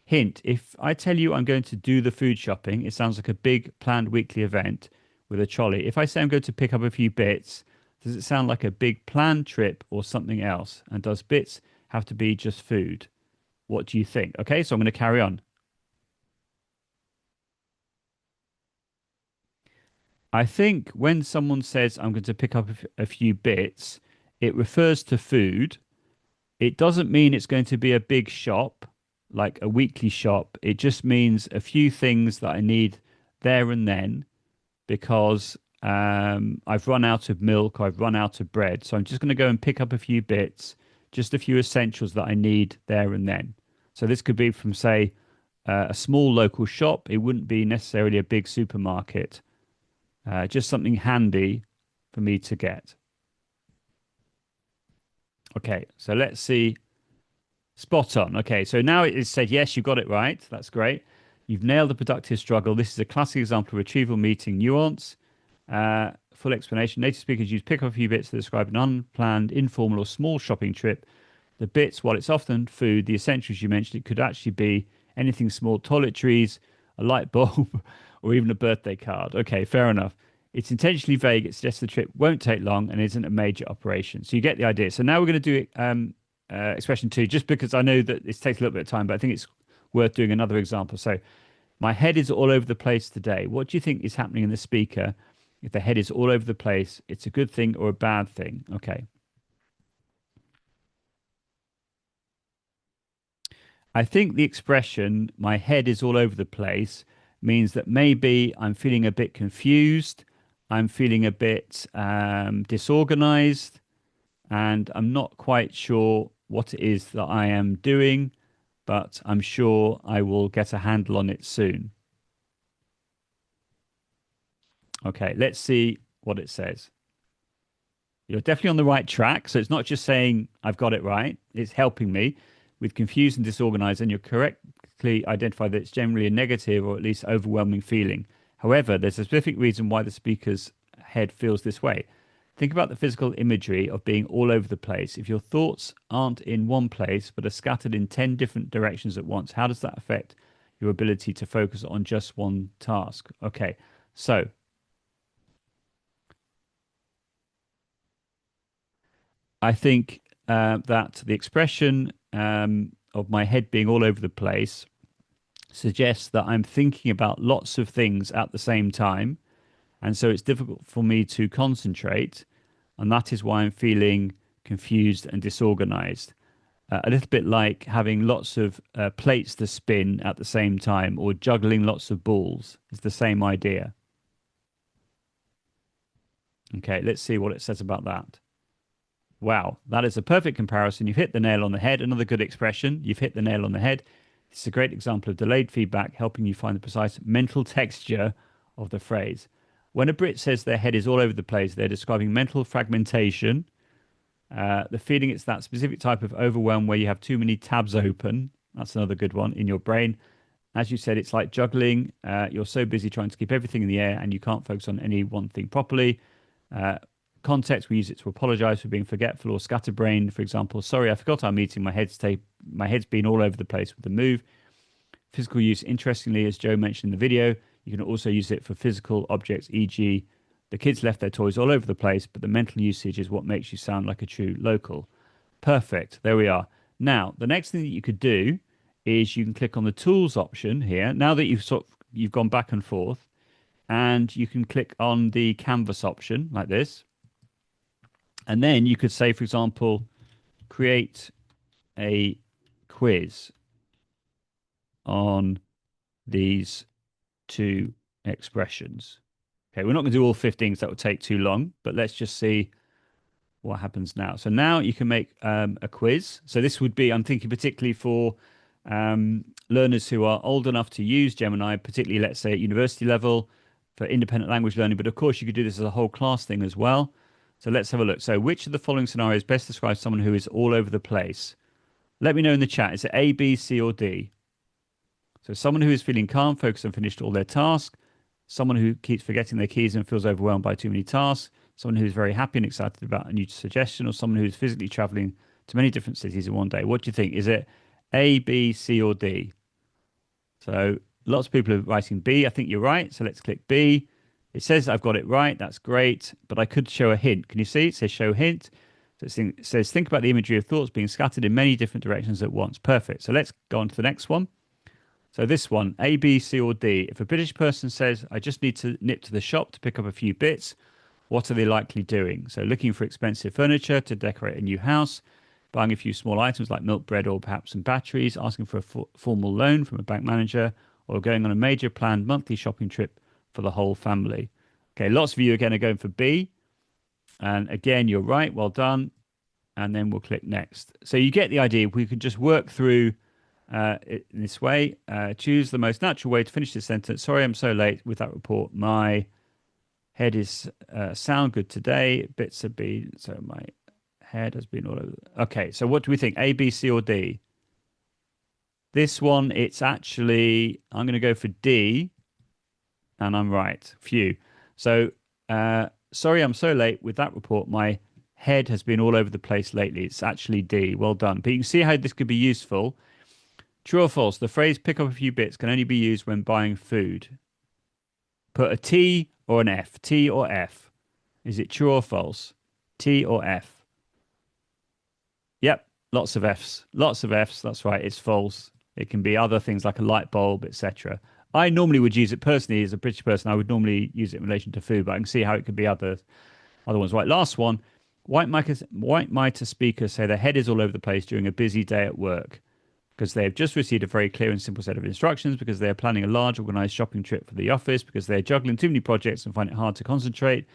Hint, if I tell you I'm going to do the food shopping, it sounds like a big planned weekly event with a trolley. If I say I'm going to pick up a few bits, does it sound like a big planned trip or something else? And does bits have to be just food? What do you think? Okay, so I'm going to carry on. I think when someone says I'm going to pick up a few bits, it refers to food. It doesn't mean it's going to be a big shop, like a weekly shop. It just means a few things that I need there and then because I've run out of milk, I've run out of bread. So I'm just going to go and pick up a few bits, just a few essentials that I need there and then. So this could be from, say, a small local shop. It wouldn't be necessarily a big supermarket. Just something handy for me to get. Okay, so let's see. Spot on. Okay, so now it is said, yes, you got it right. That's great. You've nailed the productive struggle. This is a classic example of retrieval meeting nuance. full explanation. Native speakers use pick up a few bits to describe an unplanned, informal, or small shopping trip. The bits, while it's often food, the essentials you mentioned, it could actually be anything small, toiletries, a light bulb, or even a birthday card. Okay, fair enough. It's intentionally vague. It suggests the trip won't take long and isn't a major operation. So you get the idea. So now we're going to do expression two, just because I know that this takes a little bit of time, but I think it's worth doing another example. So my head is all over the place today. What do you think is happening in the speaker if the head is all over the place? It's a good thing or a bad thing? Okay. I think the expression "my head is all over the place" means that maybe I'm feeling a bit confused, I'm feeling a bit disorganized, and I'm not quite sure what it is that I am doing, but I'm sure I will get a handle on it soon. Okay, let's see what it says. You're definitely on the right track. So it's not just saying I've got it right, it's helping me with confused and disorganized, and you correctly identify that it's generally a negative or at least overwhelming feeling. However, there's a specific reason why the speaker's head feels this way. Think about the physical imagery of being all over the place. If your thoughts aren't in one place but are scattered in 10 different directions at once, how does that affect your ability to focus on just one task? Okay, so I think that the expression of my head being all over the place suggests that I'm thinking about lots of things at the same time. And so it's difficult for me to concentrate. And that is why I'm feeling confused and disorganized. A little bit like having lots of plates to spin at the same time or juggling lots of balls is the same idea. Okay, let's see what it says about that. Wow, that is a perfect comparison. You've hit the nail on the head. Another good expression. You've hit the nail on the head. It's a great example of delayed feedback, helping you find the precise mental texture of the phrase. When a Brit says their head is all over the place, they're describing mental fragmentation. The feeling it's that specific type of overwhelm where you have too many tabs open. That's another good one in your brain. As you said, it's like juggling. You're so busy trying to keep everything in the air and you can't focus on any one thing properly. Uh, Context, we use it to apologize for being forgetful or scatterbrained. For example, sorry, I forgot our meeting. My head's been all over the place with the move. Physical use, interestingly, as Joe mentioned in the video, you can also use it for physical objects, e.g., the kids left their toys all over the place, but the mental usage is what makes you sound like a true local. Perfect. There we are. Now, the next thing that you could do is you can click on the tools option here. Now that you've gone back and forth, and you can click on the canvas option like this. And then you could say, for example, create a quiz on these two expressions. Okay, we're not going to do all 15 because that would take too long, but let's just see what happens now. So now you can make a quiz. So this would be, I'm thinking particularly for learners who are old enough to use Gemini, particularly, let's say, at university level for independent language learning. But of course, you could do this as a whole class thing as well. So let's have a look. So which of the following scenarios best describes someone who is all over the place? Let me know in the chat. Is it A, B, C, or D? So someone who is feeling calm, focused, and finished all their tasks. Someone who keeps forgetting their keys and feels overwhelmed by too many tasks. Someone who is very happy and excited about a new suggestion. Or someone who is physically traveling to many different cities in one day. What do you think? Is it A, B, C, or D? So lots of people are writing B. I think you're right. So let's click B. It says I've got it right. That's great. But I could show a hint. Can you see? It says show hint. So it says think about the imagery of thoughts being scattered in many different directions at once. Perfect. So let's go on to the next one. So this one, A, B, C, or D. If a British person says, I just need to nip to the shop to pick up a few bits, what are they likely doing? So looking for expensive furniture to decorate a new house, buying a few small items like milk, bread, or perhaps some batteries, asking for a formal loan from a bank manager, or going on a major planned monthly shopping trip for the whole family. Okay, lots of you again are going for B. And again, you're right. Well done. And then we'll click next. So you get the idea. We could just work through in this way. Choose the most natural way to finish this sentence. Sorry, I'm so late with that report. My head is sound good today. Bits have been, so my head has been all over. Okay, so what do we think? A, B, C, or D? This one, it's actually, I'm going to go for D, and I'm right. Phew. So sorry, I'm so late with that report. My head has been all over the place lately. It's actually D. Well done. But you can see how this could be useful. True or false? The phrase pick up a few bits can only be used when buying food. Put a T or an F. T or F. Is it true or false? T or F? Yep, lots of Fs. Lots of Fs. That's right. It's false. It can be other things like a light bulb, etc. I normally would use it personally as a British person. I would normally use it in relation to food, but I can see how it could be other ones. Right, last one. White mitre speakers say their head is all over the place during a busy day at work because they have just received a very clear and simple set of instructions, because they are planning a large organized shopping trip for the office, because they're juggling too many projects and find it hard to concentrate,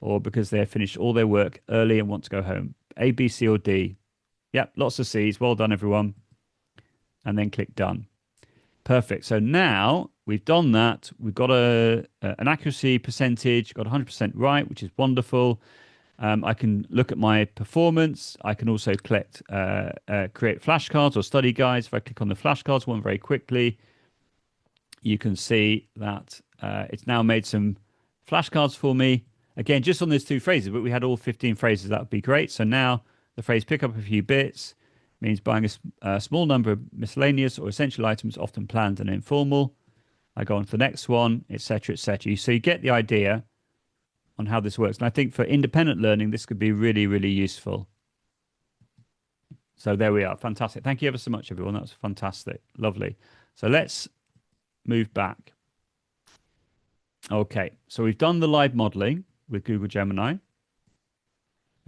or because they have finished all their work early and want to go home. A, B, C, or D. Yep, lots of C's. Well done, everyone. And then click done. Perfect. So now we've done that. We've got an accuracy percentage, got 100% right, which is wonderful. I can look at my performance. I can also create flashcards or study guides. If I click on the flashcards one very quickly, you can see that it's now made some flashcards for me. Again, just on those two phrases, but we had all 15 phrases. That would be great. So now the phrase pick up a few bits means buying a small number of miscellaneous or essential items, often planned and informal. I go on to the next one, etc., etc. So you get the idea on how this works. And I think for independent learning, this could be really, really useful. So there we are. Fantastic. Thank you ever so much, everyone. That was fantastic. Lovely. So let's move back. Okay. So we've done the live modeling with Google Gemini.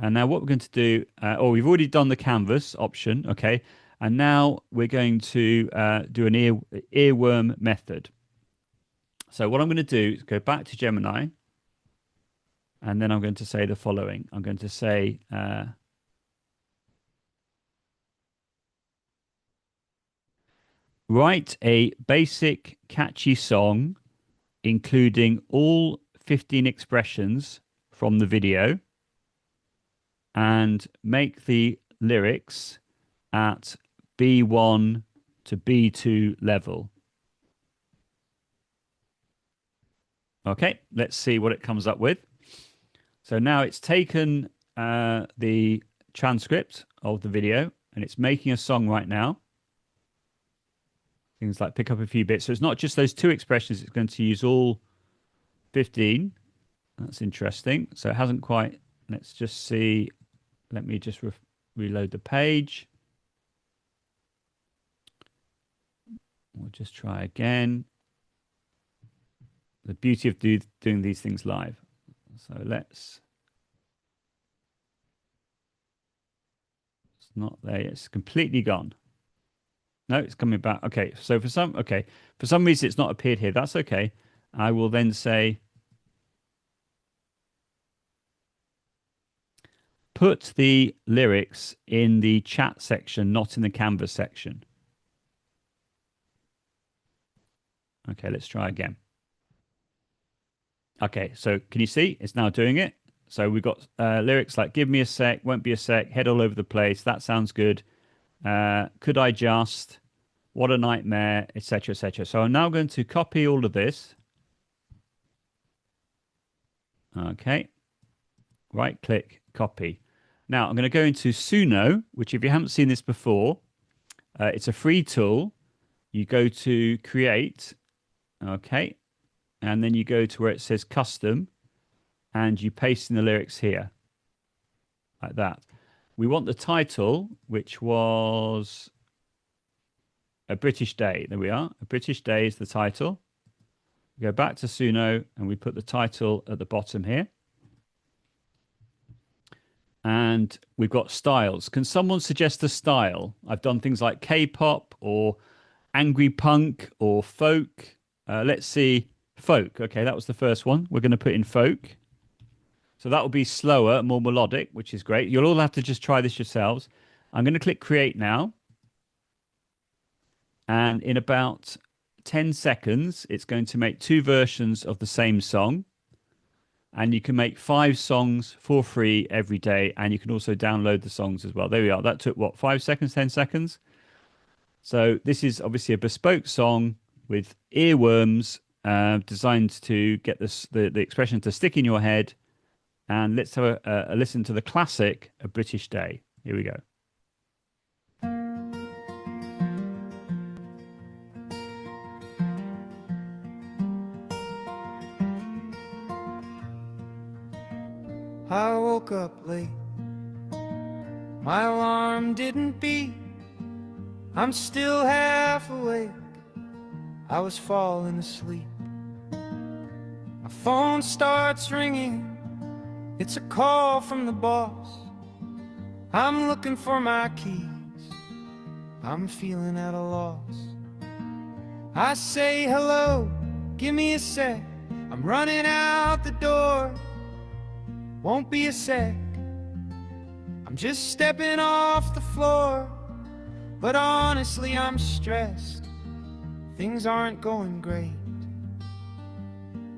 And now what we're going to do, we've already done the canvas option. Okay. And now we're going to do an earworm method. So what I'm going to do is go back to Gemini. And then I'm going to say the following. I'm going to say, write a basic catchy song, including all 15 expressions from the video, and make the lyrics at B1 to B2 level. Okay, let's see what it comes up with. So now it's taken the transcript of the video and it's making a song right now. Things like pick up a few bits. So it's not just those two expressions. It's going to use all 15. That's interesting. So it hasn't quite. Let's just see. Let me just reload the page. We'll just try again. The beauty of doing these things live. So it's not there. It's completely gone. No, it's coming back. Okay. So for some reason it's not appeared here. That's okay. I will then say, put the lyrics in the chat section, not in the Canvas section. Okay, let's try again. Okay, so can you see? It's now doing it. So we've got lyrics like give me a sec, won't be a sec, head all over the place. That sounds good. Could I just, what a nightmare, etc., etc. So I'm now going to copy all of this. Okay. Right click, copy. Now I'm going to go into Suno, which if you haven't seen this before, it's a free tool. You go to create. Okay. And then you go to where it says custom and you paste in the lyrics here like that. We want the title, which was A British Day. There we are. A British Day is the title. We go back to Suno and we put the title at the bottom here. And we've got styles. Can someone suggest a style? I've done things like K-pop or angry punk or folk. Let's see. Folk. Okay, that was the first one. We're going to put in folk. So that will be slower, more melodic, which is great. You'll all have to just try this yourselves. I'm going to click create now. And in about 10 seconds, it's going to make 2 versions of the same song. And you can make 5 songs for free every day. And you can also download the songs as well. There we are. That took what, 5 seconds, 10 seconds? So this is obviously a bespoke song with earworms designed to get the expression to stick in your head and let's have a listen to the classic A British Day. Here we go. I woke up late, my alarm didn't beat, I'm still half awake, I was falling asleep. My phone starts ringing, it's a call from the boss. I'm looking for my keys, I'm feeling at a loss. I say hello, give me a sec, I'm running out the door. Won't be a sec, I'm just stepping off the floor. But honestly I'm stressed, things aren't going great.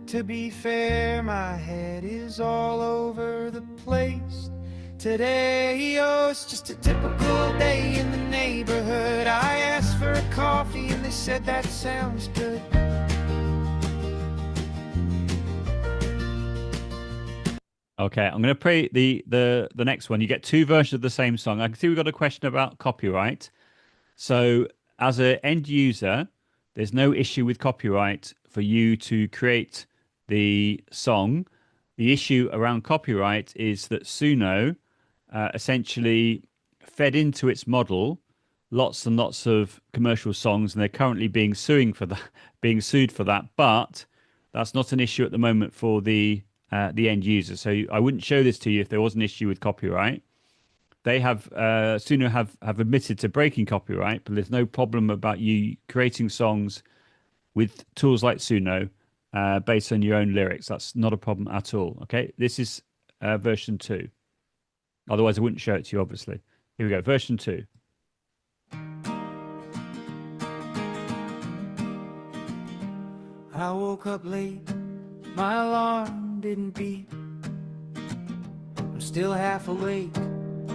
To be fair, my head is all over the place today. Oh, it's just a typical day in the neighborhood. I asked for a coffee and they said that sounds good. Okay, I'm going to play the next one. You get two versions of the same song. I can see we've got a question about copyright. So as an end user, there's no issue with copyright for you to create the song. The issue around copyright is that Suno essentially fed into its model lots and lots of commercial songs, and they're currently being sued for that. But that's not an issue at the moment for the end user. So I wouldn't show this to you if there was an issue with copyright. They have Suno have admitted to breaking copyright, but there's no problem about you creating songs with tools like Suno based on your own lyrics. That's not a problem at all. Okay, this is version 2. Otherwise, I wouldn't show it to you, obviously. Here we go, version 2. I woke up late, my alarm didn't beat, I'm still half awake,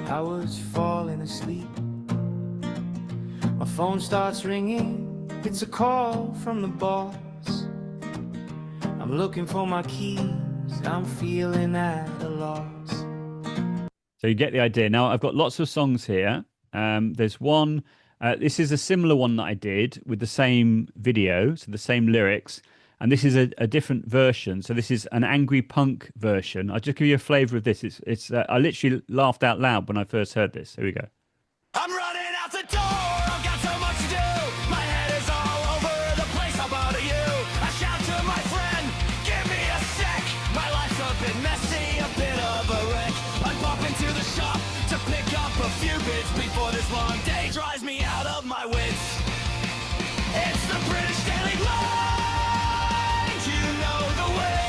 I was falling asleep. My phone starts ringing, it's a call from the boss. I'm looking for my keys, I'm feeling at a loss. So you get the idea. Now, I've got lots of songs here. There's one, this is a similar one that I did with the same video, so the same lyrics. And this is a different version. So this is an angry punk version. I'll just give you a flavor of this. I literally laughed out loud when I first heard this. Here we go. I'm running out the door, I've got so much to do. My head is all over the place, how about you? I shout to my friend, give me a sec. My life's a bit messy, a bit of a wreck. I pop into the shop to pick up a few bits before this long day drives me out of my wits. It's the British Daily Grind, you know the way.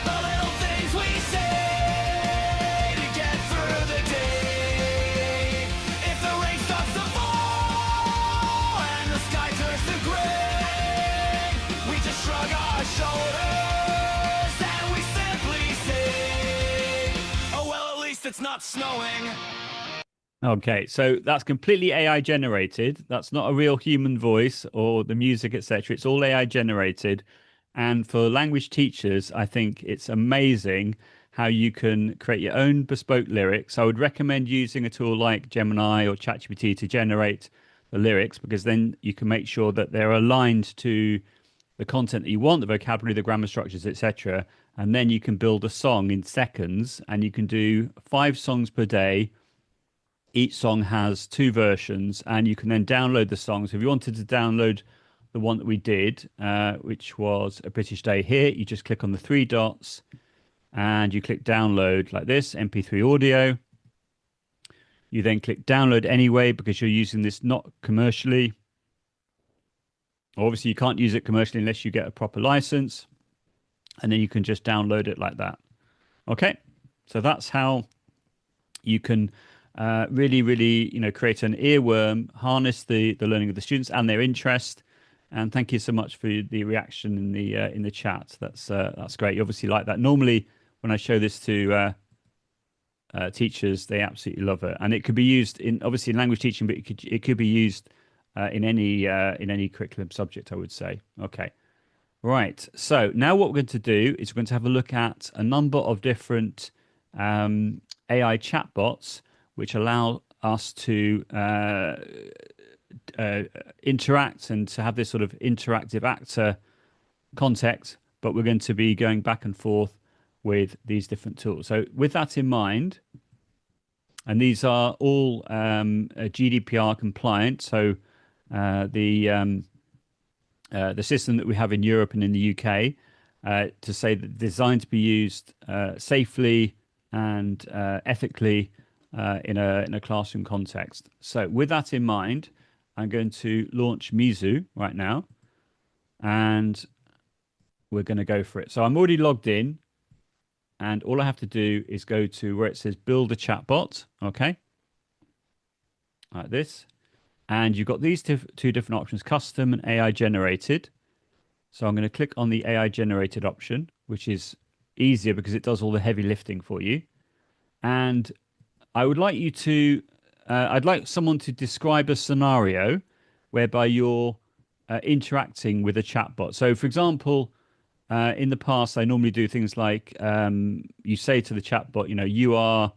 The little things we say to get through the day. If the rain starts to fall and the sky turns to gray, we just shrug our shoulders and we simply say, oh well, at least it's not snowing. Okay, so that's completely AI generated. That's not a real human voice or the music, etc. It's all AI generated. And for language teachers, I think it's amazing how you can create your own bespoke lyrics. I would recommend using a tool like Gemini or ChatGPT to generate the lyrics, because then you can make sure that they're aligned to the content that you want, the vocabulary, the grammar structures, etc. And then you can build a song in seconds, and you can do 5 songs per day. Each song has 2 versions, and you can then download the songs. If you wanted to download the one that we did, which was A British Day here, you just click on the 3 dots and you click download like this, MP3 audio. You then click download anyway because you're using this not commercially. Obviously, you can't use it commercially unless you get a proper license. And then you can just download it like that. Okay, so that's how you can really, create an earworm, harness the learning of the students and their interest. And thank you so much for the reaction in the chat. That's great. You obviously like that. Normally, when I show this to teachers, they absolutely love it, and it could be used in language teaching, but it could be used in any curriculum subject, I would say. Okay. Right. So now what we're going to do is we're going to have a look at a number of different AI chatbots which allow us to uh, interact and to have this sort of interactive actor context, but we're going to be going back and forth with these different tools. So with that in mind, and these are all GDPR compliant. So the system that we have in Europe and in the UK to say that designed to be used safely and ethically in a classroom context. So with that in mind, I'm going to launch Mizu right now, and we're going to go for it. So I'm already logged in, and all I have to do is go to where it says build a chatbot. Okay, like this. And you've got these two different options, custom and AI generated. So I'm going to click on the AI generated option, which is easier because it does all the heavy lifting for you. And I would like you to, I'd like someone to describe a scenario whereby you're interacting with a chatbot. So, for example, in the past, I normally do things like you say to the chatbot, you are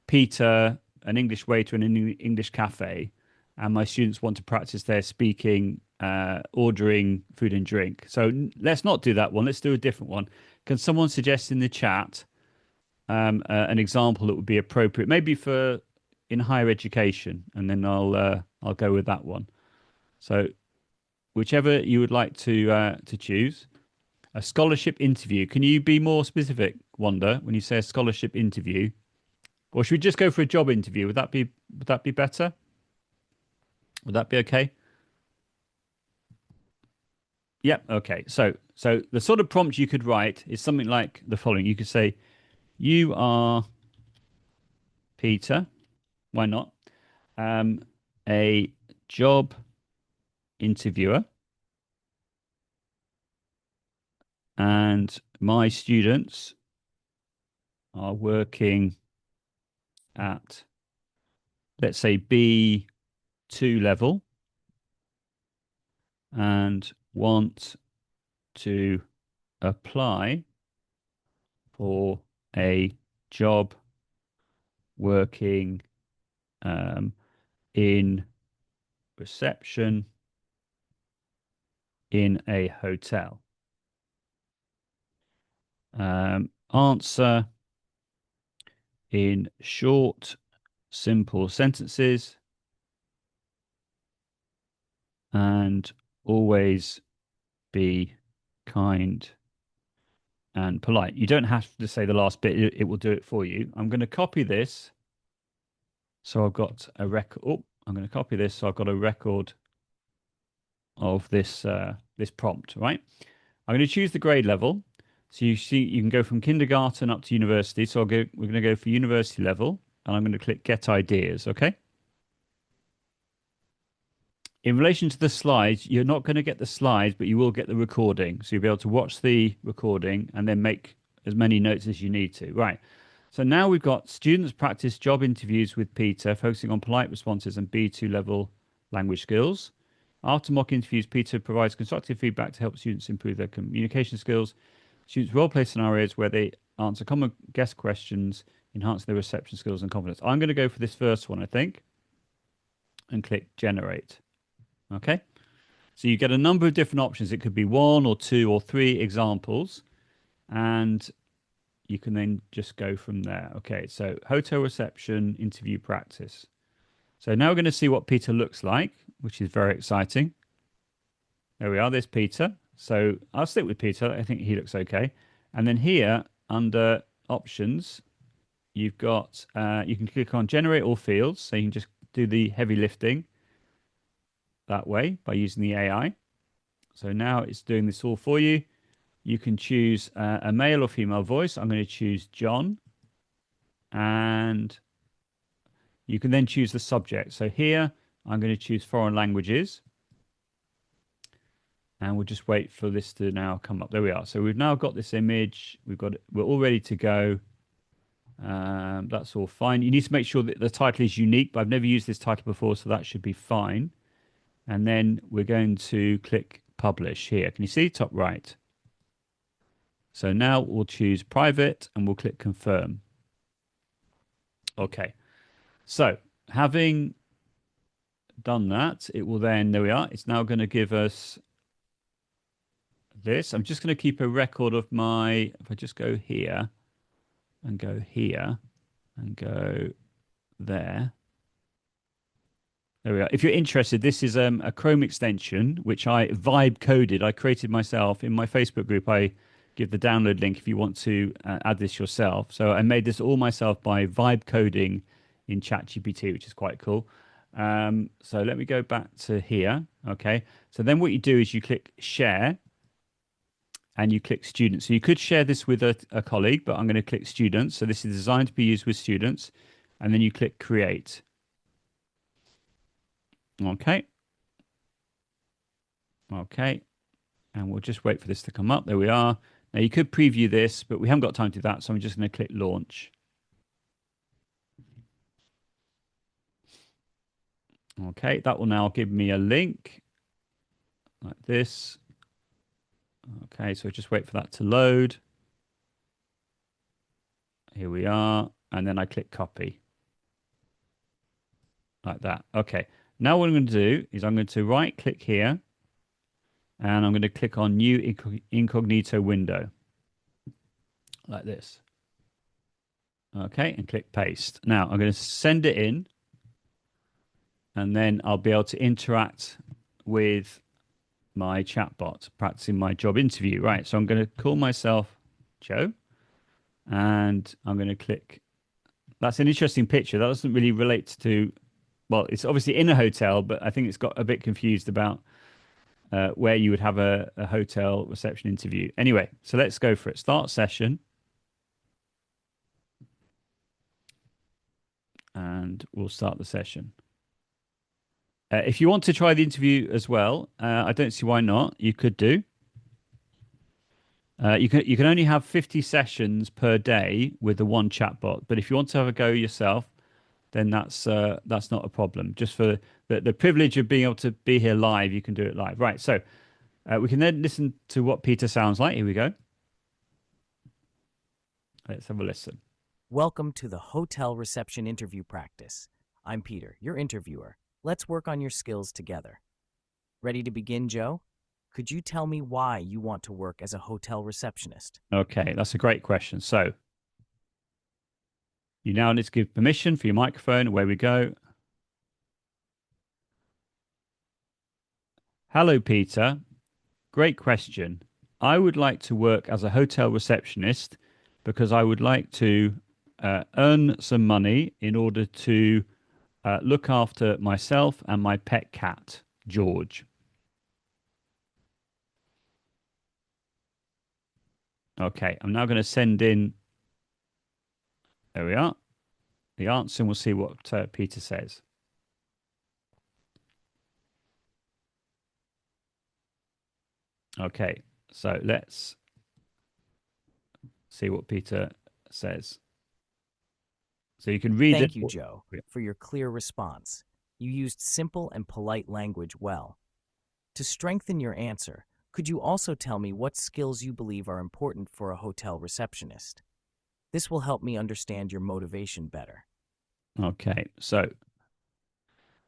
Peter, an English waiter in an English cafe, and my students want to practice their speaking, ordering food and drink. So let's not do that one. Let's do a different one. Can someone suggest in the chat an example that would be appropriate, maybe for in higher education, and then I'll go with that one. So whichever you would like to choose. A scholarship interview. Can you be more specific, Wanda, when you say a scholarship interview? Or should we just go for a job interview? Would that be better? Would that be okay? Yep. Okay. So the sort of prompt you could write is something like the following. You could say, "You are Peter. Why not? Um, a job interviewer, and my students are working at, let's say, B2 level and want to apply for a job working in reception in a hotel. Answer in short, simple sentences, and always be kind and polite." You don't have to say the last bit, it will do it for you. I'm going to copy this. So I've got a record. Oh, I'm going to copy this. So I've got a record of this prompt, right? I'm going to choose the grade level. So you see, you can go from kindergarten up to university. So we're going to go for university level, and I'm going to click Get Ideas. Okay. In relation to the slides, you're not going to get the slides, but you will get the recording. So you'll be able to watch the recording and then make as many notes as you need to. Right. So now we've got students practice job interviews with Peter, focusing on polite responses and B2 level language skills. After mock interviews, Peter provides constructive feedback to help students improve their communication skills. Students role play scenarios where they answer common guest questions, enhancing their reception skills and confidence. I'm going to go for this first one, I think, and click generate. Okay. So you get a number of different options. It could be one or two or three examples, and you can then just go from there. Okay. So hotel reception interview practice. So now we're going to see what Peter looks like, which is very exciting. There we are. There's Peter. So I'll stick with Peter. I think he looks okay. And then here under options, you've got, you can click on generate all fields. So you can just do the heavy lifting that way by using the AI. So now it's doing this all for you. You can choose a male or female voice. I'm going to choose John. And you can then choose the subject. So here I'm going to choose foreign languages. And we'll just wait for this to now come up. There we are. So we've now got this image. We're all ready to go. That's all fine. You need to make sure that the title is unique, but I've never used this title before, so that should be fine. And then we're going to click publish here. Can you see top right? So now we'll choose private and we'll click confirm. Okay. So having done that, it will then, there we are. It's now going to give us this. I'm just going to keep a record of my, if I just go here and go here and go there. There we are. If you're interested, this is a Chrome extension, which I vibe coded. I created myself in my Facebook group. I give the download link if you want to add this yourself. So I made this all myself by vibe coding in ChatGPT, which is quite cool. So let me go back to here. Okay. So then what you do is you click share and you click students. So you could share this with a colleague, but I'm going to click students. So this is designed to be used with students. And then you click create. Okay. Okay. And we'll just wait for this to come up. There we are. Now you could preview this, but we haven't got time to do that. So I'm just going to click launch. Okay. That will now give me a link like this. Okay. So just wait for that to load. Here we are. And then I click copy. Like that. Okay. Now what I'm going to do is I'm going to right click here and I'm going to click on new incognito window like this. Okay. And click paste. Now I'm going to send it in and then I'll be able to interact with my chatbot practicing my job interview. Right. So I'm going to call myself Joe and I'm going to click. That's an interesting picture. That doesn't really relate to, well, it's obviously in a hotel, but I think it's got a bit confused about where you would have a hotel reception interview. Anyway, so let's go for it. Start session. And we'll start the session. If you want to try the interview as well, I don't see why not. You could do. You can only have 50 sessions per day with the one chatbot, but if you want to have a go yourself, then that's not a problem. Just for the privilege of being able to be here live, you can do it live. Right. So we can then listen to what Peter sounds like. Here we go. Let's have a listen. Welcome to the hotel reception interview practice. I'm Peter, your interviewer. Let's work on your skills together. Ready to begin, Joe? Could you tell me why you want to work as a hotel receptionist? Okay, that's a great question. So you now need to give permission for your microphone. Away we go. Hello, Peter. Great question. I would like to work as a hotel receptionist because I would like to earn some money in order to look after myself and my pet cat, George. Okay, I'm now going to send in, there we are, the answer, and we'll see what Peter says. Okay, so let's see what Peter says. So you can read it. Thank you, Joe, for your clear response. You used simple and polite language well. To strengthen your answer, could you also tell me what skills you believe are important for a hotel receptionist? This will help me understand your motivation better. Okay, so,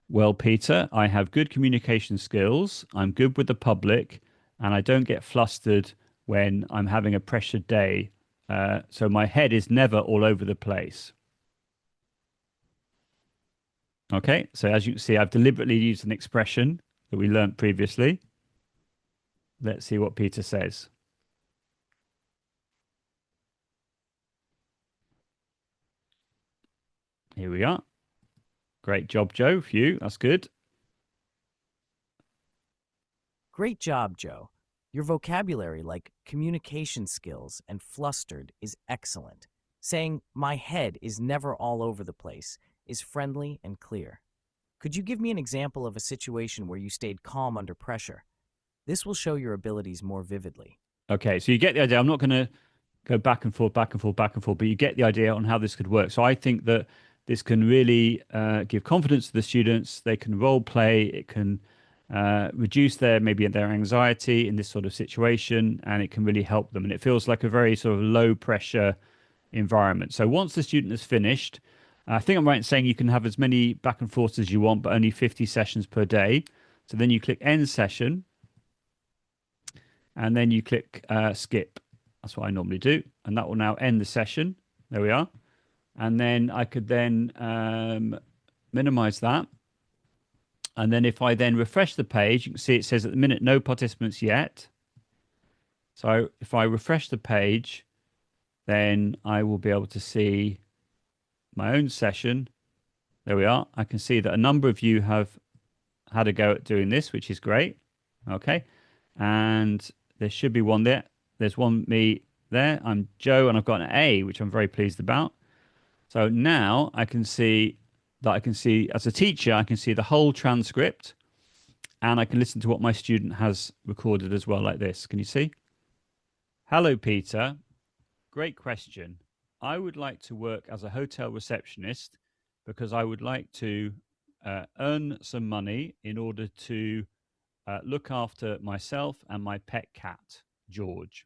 well, Peter, I have good communication skills. I'm good with the public, and I don't get flustered when I'm having a pressured day. So my head is never all over the place. Okay, so as you can see, I've deliberately used an expression that we learned previously. Let's see what Peter says. Here we are. Great job, Joe. Phew, that's good. Great job, Joe. Your vocabulary, like communication skills and flustered, is excellent. Saying, my head is never all over the place, is friendly and clear. Could you give me an example of a situation where you stayed calm under pressure? This will show your abilities more vividly. Okay, so you get the idea. I'm not going to go back and forth, back and forth, back and forth, but you get the idea on how this could work. So I think that this can really give confidence to the students. They can role play. It can reduce their anxiety in this sort of situation, and it can really help them. And it feels like a very sort of low pressure environment. So once the student has finished, I think I'm right in saying you can have as many back and forths as you want, but only 50 sessions per day. So then you click end session, and then you click skip. That's what I normally do, and that will now end the session. There we are. And then I could then minimize that. And then if I then refresh the page, you can see it says at the minute, no participants yet. So if I refresh the page, then I will be able to see my own session. There we are. I can see that a number of you have had a go at doing this, which is great. Okay. And there should be one there. There's one me there. I'm Joe, and I've got an A, which I'm very pleased about. So now I can see as a teacher, I can see the whole transcript, and I can listen to what my student has recorded as well, like this. Can you see? Hello, Peter. Great question. I would like to work as a hotel receptionist because I would like to earn some money in order to look after myself and my pet cat, George.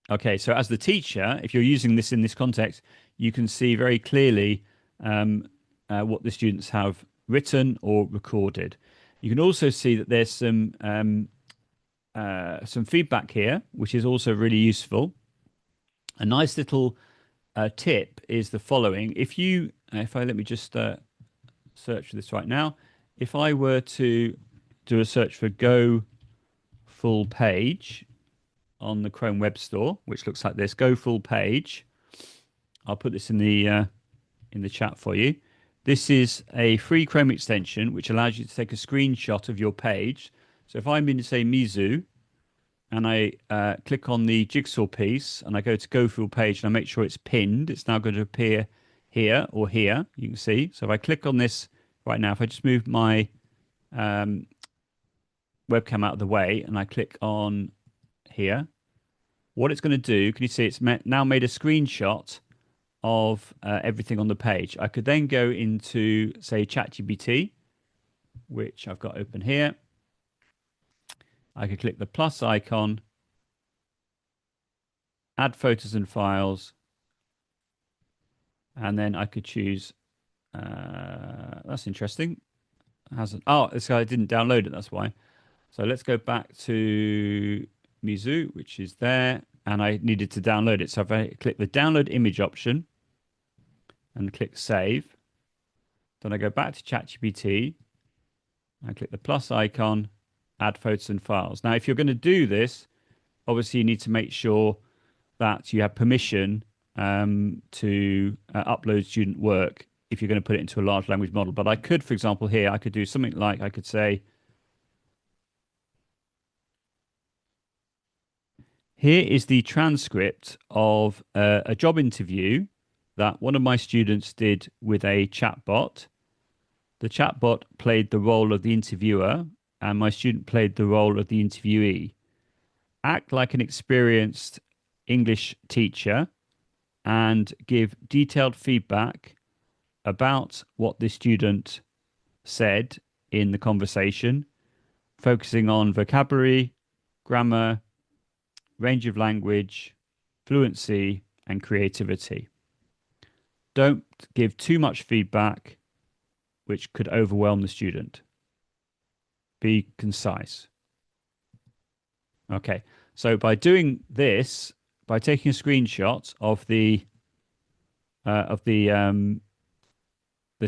Okay, so as the teacher, if you're using this in this context, you can see very clearly what the students have written or recorded. You can also see that there's some feedback here, which is also really useful. A nice little tip is the following. If I let me just search for this right now. If I were to do a search for Go Full Page on the Chrome Web Store, which looks like this, Go Full Page. I'll put this in the chat for you. This is a free Chrome extension which allows you to take a screenshot of your page. So if I'm in, say, Mizu, and I click on the jigsaw piece, and I go to Go Full Page, and I make sure it's pinned, it's now going to appear here or here. You can see. So if I click on this right now, if I just move my webcam out of the way, and I click on here, what it's going to do, can you see it's now made a screenshot of everything on the page. I could then go into, say, ChatGPT, which I've got open here. I could click the plus icon, add photos and files, and then I could choose, that's interesting. This guy didn't download it, that's why. So let's go back to Mizu, which is there, and I needed to download it. So if I click the download image option and click save, then I go back to ChatGPT, I click the plus icon, add photos and files. Now, if you're going to do this, obviously you need to make sure that you have permission to upload student work if you're going to put it into a large language model. But I could, for example, here, I could do something like, I could say, here is the transcript of a job interview that one of my students did with a chatbot. The chatbot played the role of the interviewer, and my student played the role of the interviewee. Act like an experienced English teacher and give detailed feedback about what the student said in the conversation, focusing on vocabulary, grammar, range of language, fluency, and creativity. Don't give too much feedback, which could overwhelm the student. Be concise. Okay, so by doing this, by taking a screenshot of the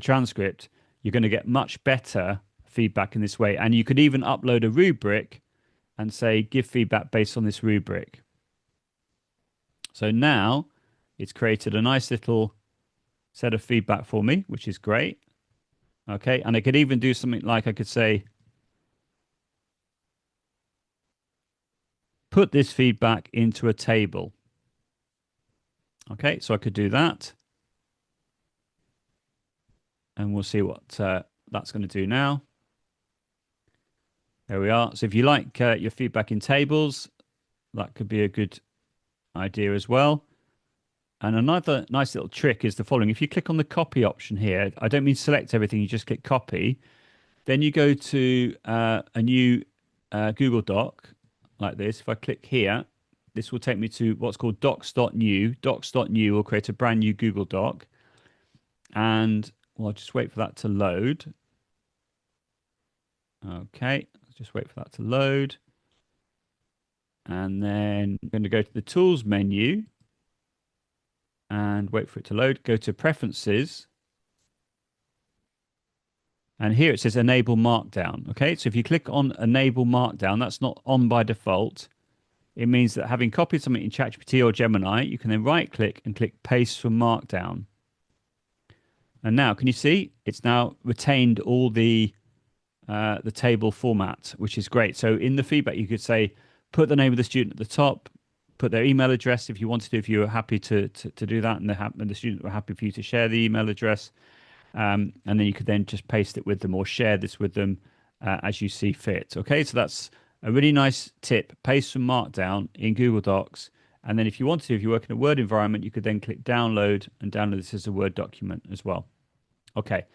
transcript, you're going to get much better feedback in this way. And you could even upload a rubric and say, give feedback based on this rubric. So now it's created a nice little set of feedback for me, which is great. Okay, and I could even do something like, I could say, put this feedback into a table. Okay, so I could do that. And we'll see what that's going to do now. There we are. So if you like your feedback in tables, that could be a good idea as well. And another nice little trick is the following. If you click on the copy option here, I don't mean select everything, you just click copy. Then you go to a new Google Doc like this. If I click here, this will take me to what's called docs.new. Docs.new will create a brand new Google Doc. And well, I'll just wait for that to load. Okay, just wait for that to load. And then I'm going to go to the Tools menu and wait for it to load. Go to Preferences. And here it says Enable Markdown. Okay, so if you click on Enable Markdown, that's not on by default. It means that having copied something in ChatGPT or Gemini, you can then right-click and click Paste from Markdown. And now, can you see? It's now retained all the table format, which is great. So in the feedback, you could say, put the name of the student at the top, put their email address if you wanted to, if you were happy to do that, and the student were happy for you to share the email address. And then you could then just paste it with them or share this with them as you see fit. Okay, so that's a really nice tip. Paste from Markdown in Google Docs. And then if you wanted to, if you work in a Word environment, you could then click download and download this as a Word document as well. Okay,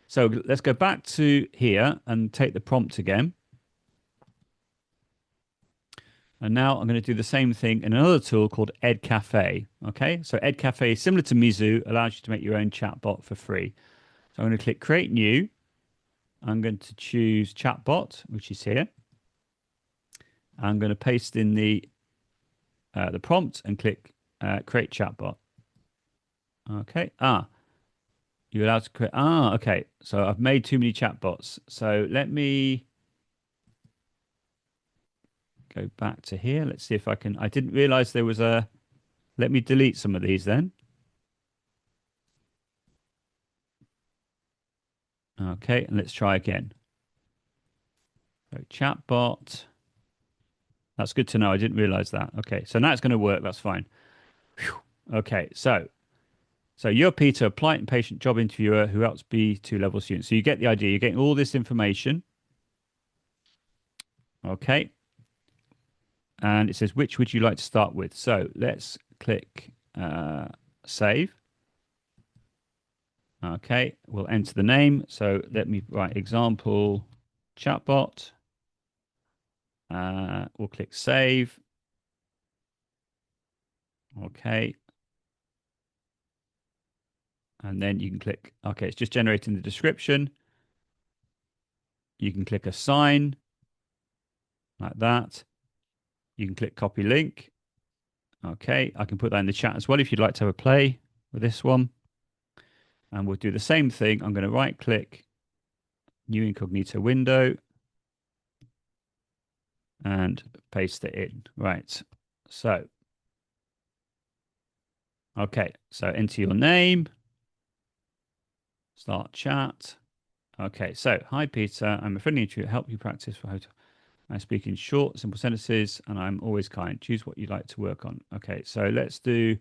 so let's go back to here and take the prompt again. And now I'm going to do the same thing in another tool called Ed Cafe. Okay, so Ed Cafe, similar to Mizu, allows you to make your own chatbot for free. So I'm going to click Create New. I'm going to choose Chatbot, which is here. I'm going to paste in the prompt and click Create Chatbot. Okay. You're allowed to create. Okay. So I've made too many chatbots. So let me go back to here. Let's see if I can. I didn't realize there was a. Let me delete some of these then. Okay. And let's try again. So chatbot. That's good to know. I didn't realize that. Okay. So now it's going to work. That's fine. Whew. Okay. So you're Peter, a polite and patient job interviewer who helps B2 level students. So you get the idea. You're getting all this information. Okay. And it says, which would you like to start with? So let's click save. Okay. We'll enter the name. So let me write example chatbot. We'll click save. Okay. And then you can click, okay, it's just generating the description. You can click assign like that. You can click copy link. Okay, I can put that in the chat as well if you'd like to have a play with this one. And we'll do the same thing. I'm going to right click, new incognito window, and paste it in. Right. So, okay, so enter your name. Start chat. Okay, so hi Peter, I'm a friendly interviewer to help you practice for hotel. I speak in short, simple sentences, and I'm always kind. Choose what you'd like to work on. Okay, so let's do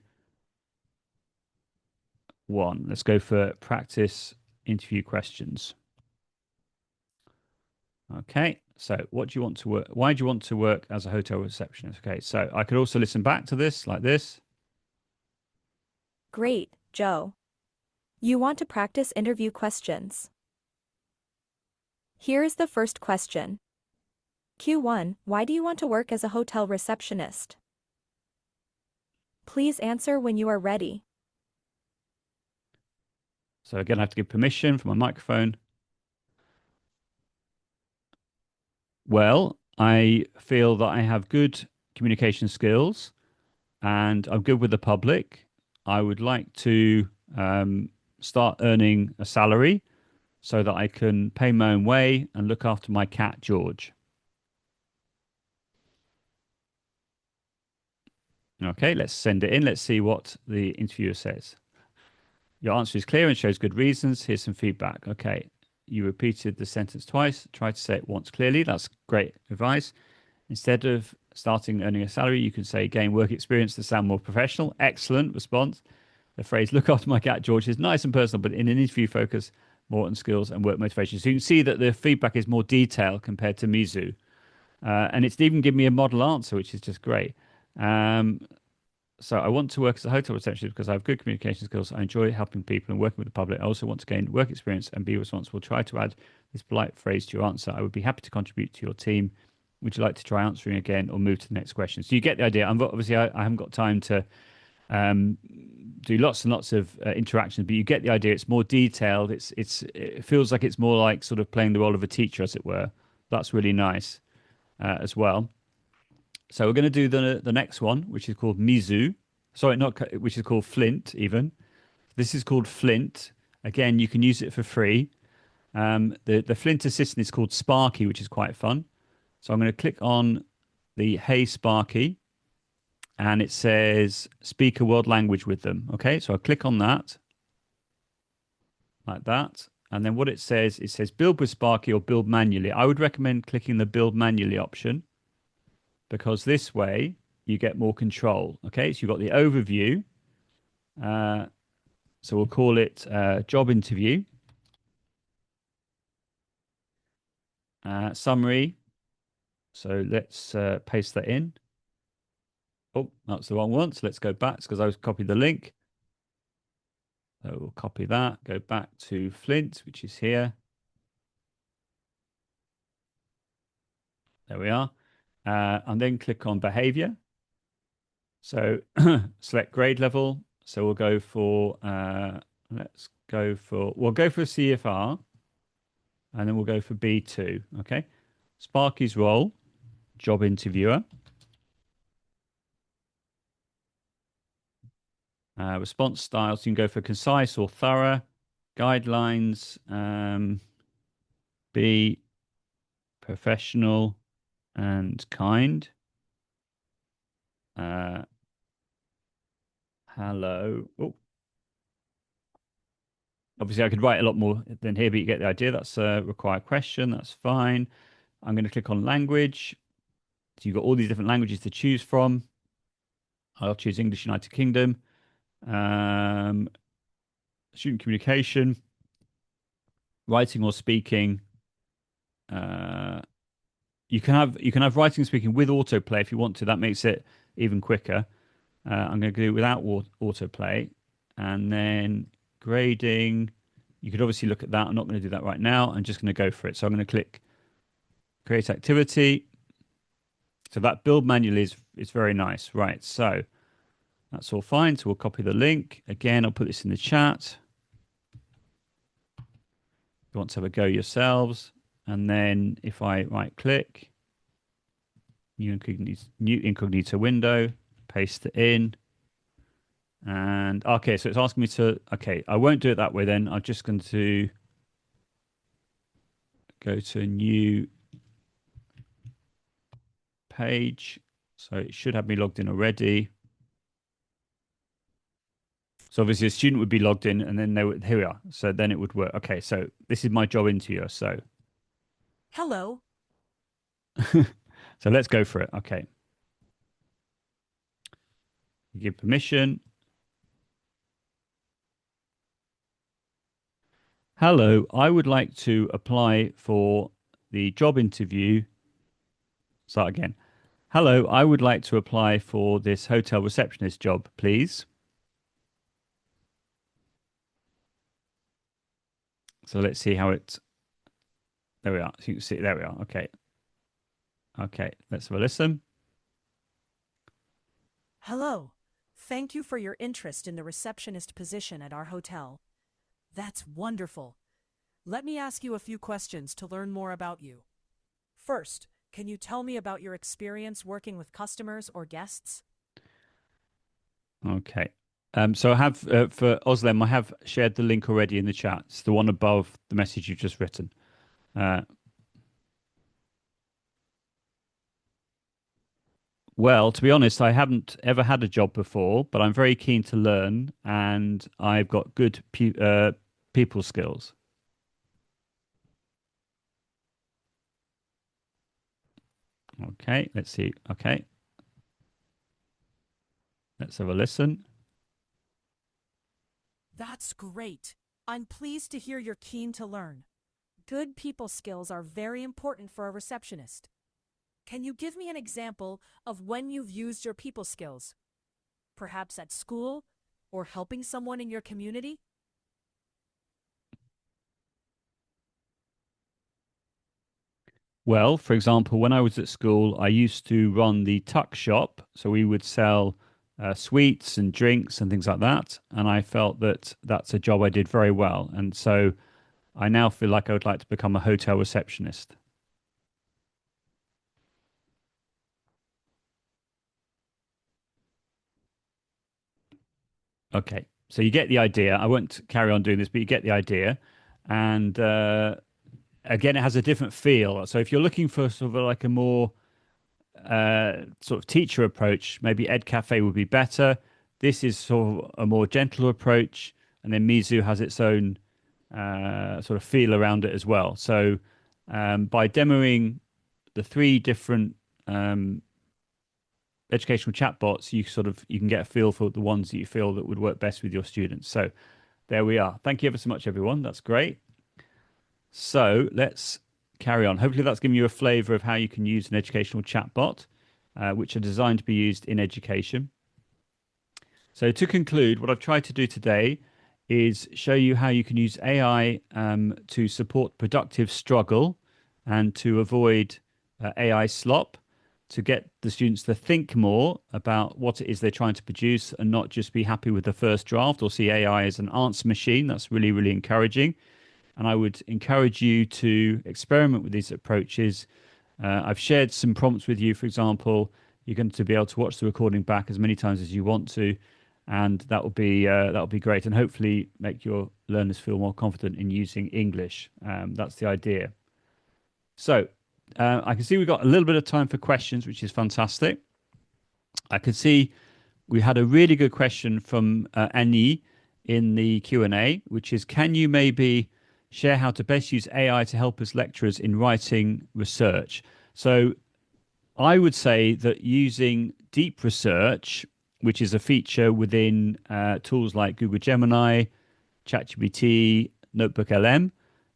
one. Let's go for practice interview questions. Okay, so what do you want to work? Why do you want to work as a hotel receptionist? Okay, so I could also listen back to this like this. Great, Joe. You want to practice interview questions. Here is the first question. Q1, why do you want to work as a hotel receptionist? Please answer when you are ready. So again, I have to give permission for my microphone. Well, I feel that I have good communication skills and I'm good with the public. I would like to start earning a salary so that I can pay my own way and look after my cat, George. Okay, let's send it in. Let's see what the interviewer says. Your answer is clear and shows good reasons. Here's some feedback. Okay, you repeated the sentence twice. Try to say it once clearly. That's great advice. Instead of starting earning a salary, you can say gain work experience to sound more professional. Excellent response. The phrase look after my cat, George is nice and personal, but in an interview focus more on skills and work motivation. So you can see that the feedback is more detailed compared to Mizu. And it's even given me a model answer, which is just great. So I want to work as a hotel receptionist because I have good communication skills. I enjoy helping people and working with the public. I also want to gain work experience and be responsible. Try to add this polite phrase to your answer. I would be happy to contribute to your team. Would you like to try answering again or move to the next question? So you get the idea. Obviously, I haven't got time to do lots and lots of interactions, but you get the idea. It's more detailed. It feels like it's more like sort of playing the role of a teacher, as it were. That's really nice as well. So we're going to do the next one, which is called Mizu. Sorry, not which is called Flint. Even this is called Flint. Again, you can use it for free. The Flint assistant is called Sparky, which is quite fun. So I'm going to click on the Hey Sparky, and it says speak a world language with them. Okay, so I click on that like that, and then what it says build with Sparky or build manually. I would recommend clicking the build manually option because this way you get more control. Okay, so you've got the overview. So we'll call it job interview. Summary. So let's paste that in. Oh, that's the wrong one. So let's go back because I copied the link. So we'll copy that, go back to Flint, which is here. There we are. And then click on behavior. So select grade level. So we'll go for, we'll go for CFR. And then we'll go for B2. Okay. Sparky's role, job interviewer. Response styles, you can go for concise or thorough. Guidelines, be professional and kind. Hello. Oh. Obviously, I could write a lot more than here, but you get the idea. That's a required question. That's fine. I'm going to click on language. So you've got all these different languages to choose from. I'll choose English United Kingdom. Student communication, writing or speaking. You can have writing and speaking with autoplay if you want to. That makes it even quicker. I'm going to do without autoplay, and then grading. You could obviously look at that. I'm not going to do that right now. I'm just going to go for it. So I'm going to click create activity. So that build manually is very nice. Right. So that's all fine. So we'll copy the link. Again, I'll put this in the chat. You want to have a go yourselves. And then if I right click, new incognito window, paste it in. And okay, so it's asking me to, okay, I won't do it that way then. I'm just going to go to a new page. So it should have me logged in already. So obviously a student would be logged in and then here we are. So then it would work. Okay, so this is my job interviewer. So Hello. so let's go for it. Okay. Give permission. Hello, I would like to apply for the job interview. Start again. Hello, I would like to apply for this hotel receptionist job, please. So let's see how it. There we are. So you can see. There we are. Okay. Okay. Let's have a listen. Hello. Thank you for your interest in the receptionist position at our hotel. That's wonderful. Let me ask you a few questions to learn more about you. First, can you tell me about your experience working with customers or guests? Okay. So I have for Oslem, I have shared the link already in the chat. It's the one above the message you've just written. Well, to be honest, I haven't ever had a job before, but I'm very keen to learn, and I've got good people skills. Okay, let's see. Okay. Let's have a listen. That's great. I'm pleased to hear you're keen to learn. Good people skills are very important for a receptionist. Can you give me an example of when you've used your people skills? Perhaps at school or helping someone in your community? Well, for example, when I was at school, I used to run the tuck shop. So we would sell sweets and drinks and things like that. And I felt that that's a job I did very well. And so I now feel like I would like to become a hotel receptionist. Okay. So you get the idea. I won't carry on doing this, but you get the idea. And again, it has a different feel. So if you're looking for sort of like a more sort of teacher approach, maybe Ed Cafe would be better. This is sort of a more gentle approach, and then Mizu has its own sort of feel around it as well. So by demoing the three different um, educational chatbots, you can get a feel for the ones that you feel that would work best with your students. So there we are. Thank you ever so much, everyone. That's great. So let's carry on. Hopefully, that's given you a flavor of how you can use an educational chatbot, which are designed to be used in education. So, to conclude, what I've tried to do today is show you how you can use AI to support productive struggle and to avoid AI slop, to get the students to think more about what it is they're trying to produce and not just be happy with the first draft or see AI as an answer machine. That's really, really encouraging. And I would encourage you to experiment with these approaches. I've shared some prompts with you. For example, you're going to be able to watch the recording back as many times as you want to, and that will be great, and hopefully make your learners feel more confident in using English. That's the idea. So I can see we've got a little bit of time for questions, which is fantastic. I can see we had a really good question from Annie in the Q&A, which is, can you maybe share how to best use AI to help us lecturers in writing research? So I would say that using deep research, which is a feature within tools like Google Gemini, ChatGPT, Notebook LM,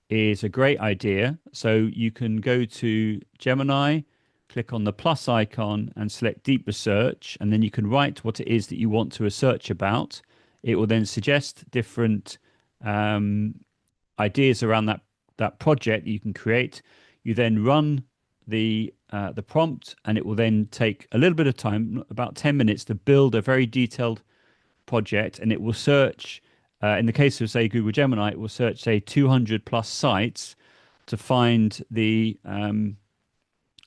is a great idea. So you can go to Gemini, click on the plus icon and select deep research, and then you can write what it is that you want to research about. It will then suggest different ideas around that project that you can create. You then run the prompt, and it will then take a little bit of time, about 10 minutes, to build a very detailed project, and it will search. In the case of, say, Google Gemini, it will search, say, 200 plus sites to find the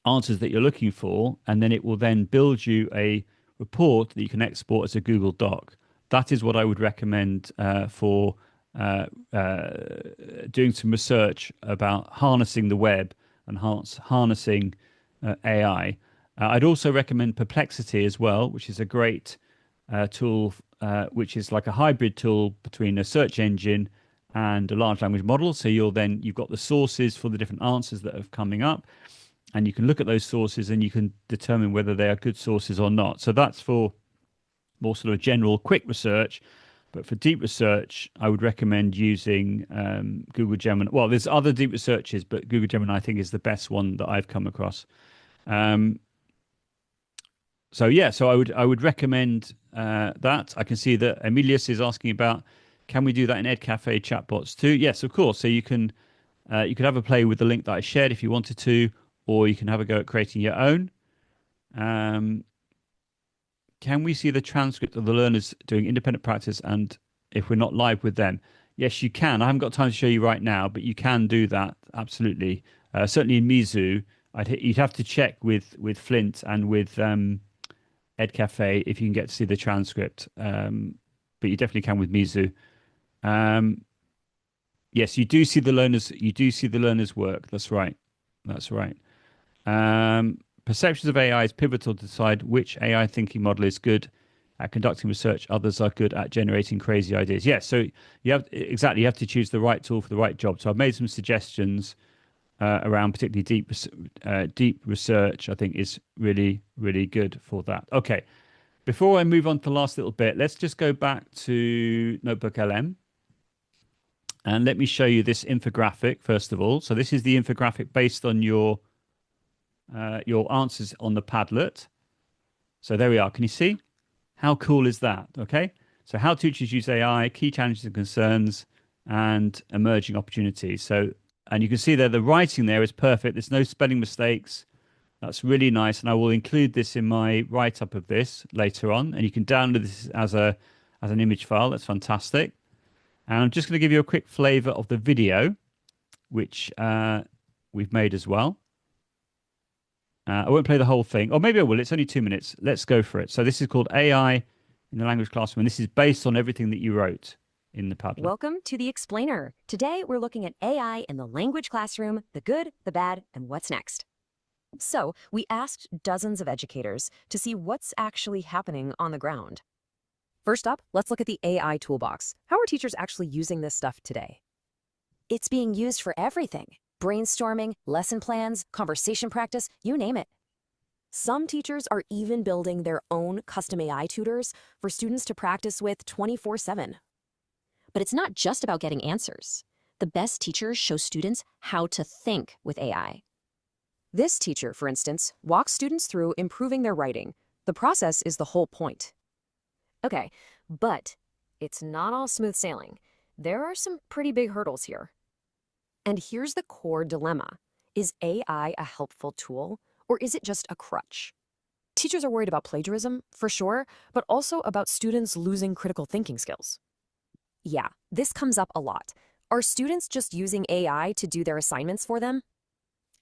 answers that you're looking for, and then it will then build you a report that you can export as a Google Doc. That is what I would recommend for uh, uh, doing some research about harnessing the web and harnessing AI. I'd also recommend Perplexity as well, which is a great tool, which is like a hybrid tool between a search engine and a large language model. So you've got the sources for the different answers that are coming up, and you can look at those sources and you can determine whether they are good sources or not. So that's for more sort of general quick research. But for deep research, I would recommend using Google Gemini. Well, there's other deep researches, but Google Gemini, I think, is the best one that I've come across. Um, so yeah, so I would recommend that. I can see that Emilius is asking about, can we do that in EdCafe chatbots too? Yes, of course. So you could have a play with the link that I shared if you wanted to, or you can have a go at creating your own. Um, can we see the transcript of the learners doing independent practice, and if we're not live with them? Yes, you can. I haven't got time to show you right now, but you can do that, absolutely. Certainly in Mizu, you'd have to check with Flint and with Ed Cafe if you can get to see the transcript. But you definitely can with Mizu. Um, yes, you do see the learners. You do see the learners work. That's right. That's right. Perceptions of AI is pivotal to decide which AI thinking model is good at conducting research. Others are good at generating crazy ideas. Yes, so you have to choose the right tool for the right job. So I've made some suggestions around particularly deep research. I think is really, really good for that. Okay, before I move on to the last little bit, let's just go back to Notebook LM. And let me show you this infographic first of all. So this is the infographic based on your answers on the Padlet. So there we are. Can you see? How cool is that? Okay. So how teachers use AI, key challenges and concerns, and emerging opportunities. So And you can see there the writing there is perfect. There's no spelling mistakes. That's really nice. And I will include this in my write-up of this later on. And you can download this as an image file. That's fantastic. And I'm just going to give you a quick flavor of the video, which we've made as well. I won't play the whole thing, or maybe I will. It's only 2 minutes. Let's go for it. So this is called AI in the Language Classroom, and this is based on everything that you wrote in the Padlet. Welcome to the Explainer. Today we're looking at AI in the language classroom, the good, the bad, and what's next. So we asked dozens of educators to see what's actually happening on the ground. First up, let's look at the AI toolbox. How are teachers actually using this stuff today? It's being used for everything. Brainstorming, lesson plans, conversation practice, you name it. Some teachers are even building their own custom AI tutors for students to practice with 24/7. But it's not just about getting answers. The best teachers show students how to think with AI. This teacher, for instance, walks students through improving their writing. The process is the whole point. Okay, but it's not all smooth sailing. There are some pretty big hurdles here. And here's the core dilemma. Is AI a helpful tool, or is it just a crutch? Teachers are worried about plagiarism, for sure, but also about students losing critical thinking skills. Yeah, this comes up a lot. Are students just using AI to do their assignments for them?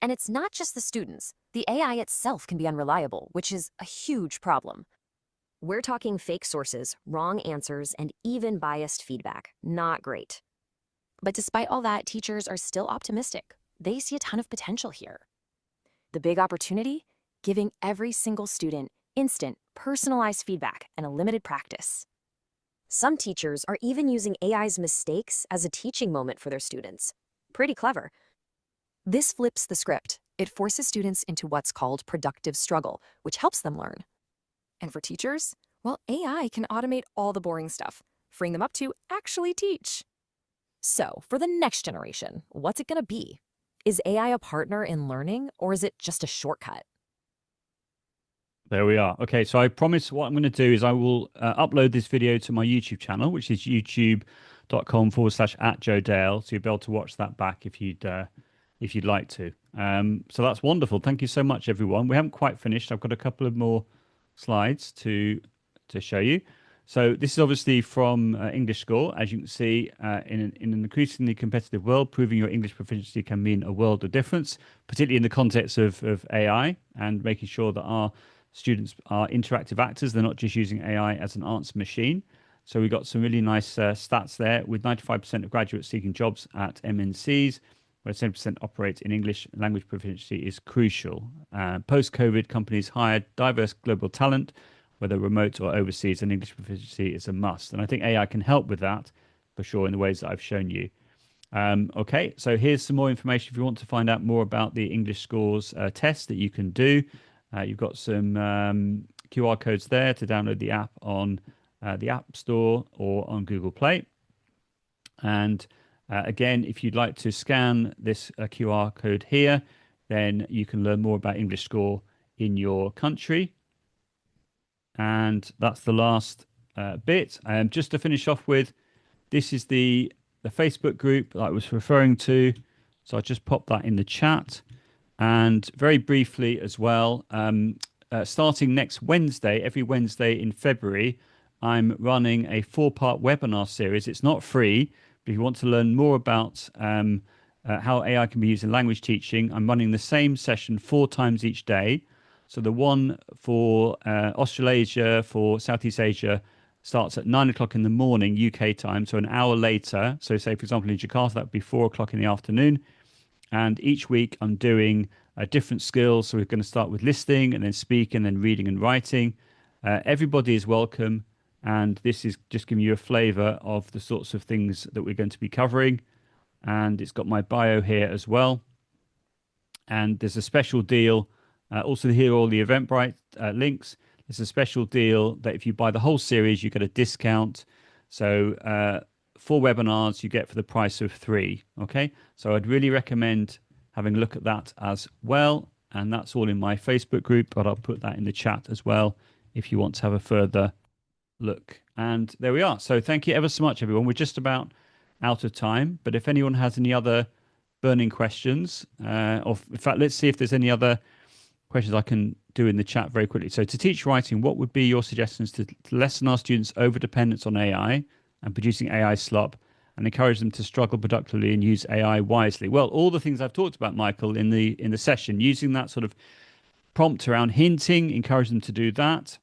And it's not just the students. The AI itself can be unreliable, which is a huge problem. We're talking fake sources, wrong answers, and even biased feedback. Not great. But despite all that, teachers are still optimistic. They see a ton of potential here. The big opportunity? Giving every single student instant, personalized feedback and a limited practice. Some teachers are even using AI's mistakes as a teaching moment for their students. Pretty clever. This flips the script. It forces students into what's called productive struggle, which helps them learn. And for teachers, well, AI can automate all the boring stuff, freeing them up to actually teach. So, for the next generation, what's it going to be? Is AI a partner in learning, or is it just a shortcut? There we are. Okay, so I promise what I'm going to do is I will upload this video to my YouTube channel, which is youtube.com/@JoeDale. So you'll be able to watch that back if you'd like to. So that's wonderful. Thank you so much, everyone. We haven't quite finished. I've got a couple of more slides to show you. So this is obviously from EnglishScore. As you can see, in an increasingly competitive world, proving your English proficiency can mean a world of difference, particularly in the context of AI and making sure that our students are interactive actors. They're not just using AI as an answer machine. So we got some really nice stats there, with 95% of graduates seeking jobs at MNCs, where 70% operate in English language proficiency is crucial. Post-COVID, companies hired diverse global talent, whether remote or overseas, and English proficiency is a must. And I think AI can help with that for sure in the ways that I've shown you. Okay, so here's some more information if you want to find out more about the English Scores test that you can do. You've got some QR codes there to download the app on the App Store or on Google Play. And again, if you'd like to scan this QR code here, then you can learn more about English Score in your country. And that's the last bit. Just to finish off with, this is the Facebook group that I was referring to. So I'll just pop that in the chat. And very briefly as well, starting next Wednesday, every Wednesday in February, I'm running a 4-part webinar series. It's not free, but if you want to learn more about how AI can be used in language teaching, I'm running the same session 4 times each day. So the one for Australasia, for Southeast Asia, starts at 9 o'clock in the morning, UK time, so an hour later. So say, for example, in Jakarta, that would be 4 o'clock in the afternoon. And each week I'm doing different skills. So we're going to start with listening and then speaking and then reading and writing. Everybody is welcome. And this is just giving you a flavor of the sorts of things that we're going to be covering. And it's got my bio here as well. And there's a special deal. Also here are all the Eventbrite links. There's a special deal that if you buy the whole series, you get a discount. So 4 webinars you get for the price of 3. Okay, so I'd really recommend having a look at that as well. And that's all in my Facebook group, but I'll put that in the chat as well if you want to have a further look. And there we are. So thank you ever so much, everyone. We're just about out of time, but if anyone has any other burning questions. Or in fact, let's see if there's any other questions I can do in the chat very quickly. So to teach writing, what would be your suggestions to lessen our students' over-dependence on AI and producing AI slop and encourage them to struggle productively and use AI wisely? Well, all the things I've talked about, Michael, in the session, using that sort of prompt around hinting, encourage them to do that.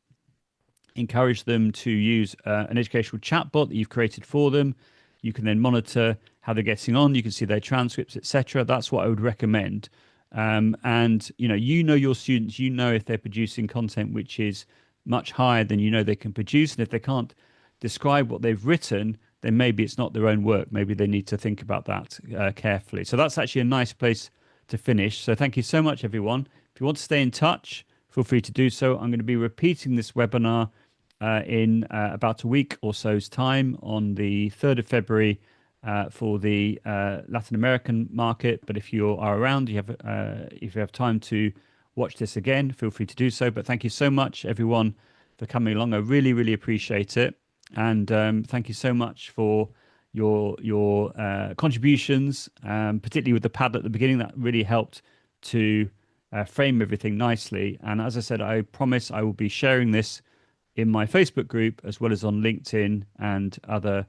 Encourage them to use an educational chatbot that you've created for them. You can then monitor how they're getting on. You can see their transcripts, etc. That's what I would recommend. And you know your students. You know if they're producing content which is much higher than you know they can produce, and if they can't describe what they've written, then maybe it's not their own work. Maybe they need to think about that carefully. So that's actually a nice place to finish. So thank you so much, everyone. If you want to stay in touch, feel free to do so. I'm going to be repeating this webinar in about a week or so's time on the 3rd of February for the Latin American market. But if you are around, if you have time to watch this again, feel free to do so. But thank you so much, everyone, for coming along. I really, really appreciate it. And thank you so much for your contributions, particularly with the pad at the beginning. That really helped to frame everything nicely. And as I said, I promise I will be sharing this in my Facebook group as well as on LinkedIn and other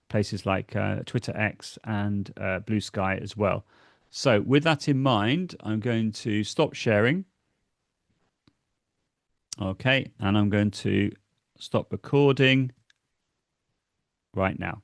places like Twitter X and Blue Sky as well. So with that in mind, I'm going to stop sharing. Okay, and I'm going to stop recording right now.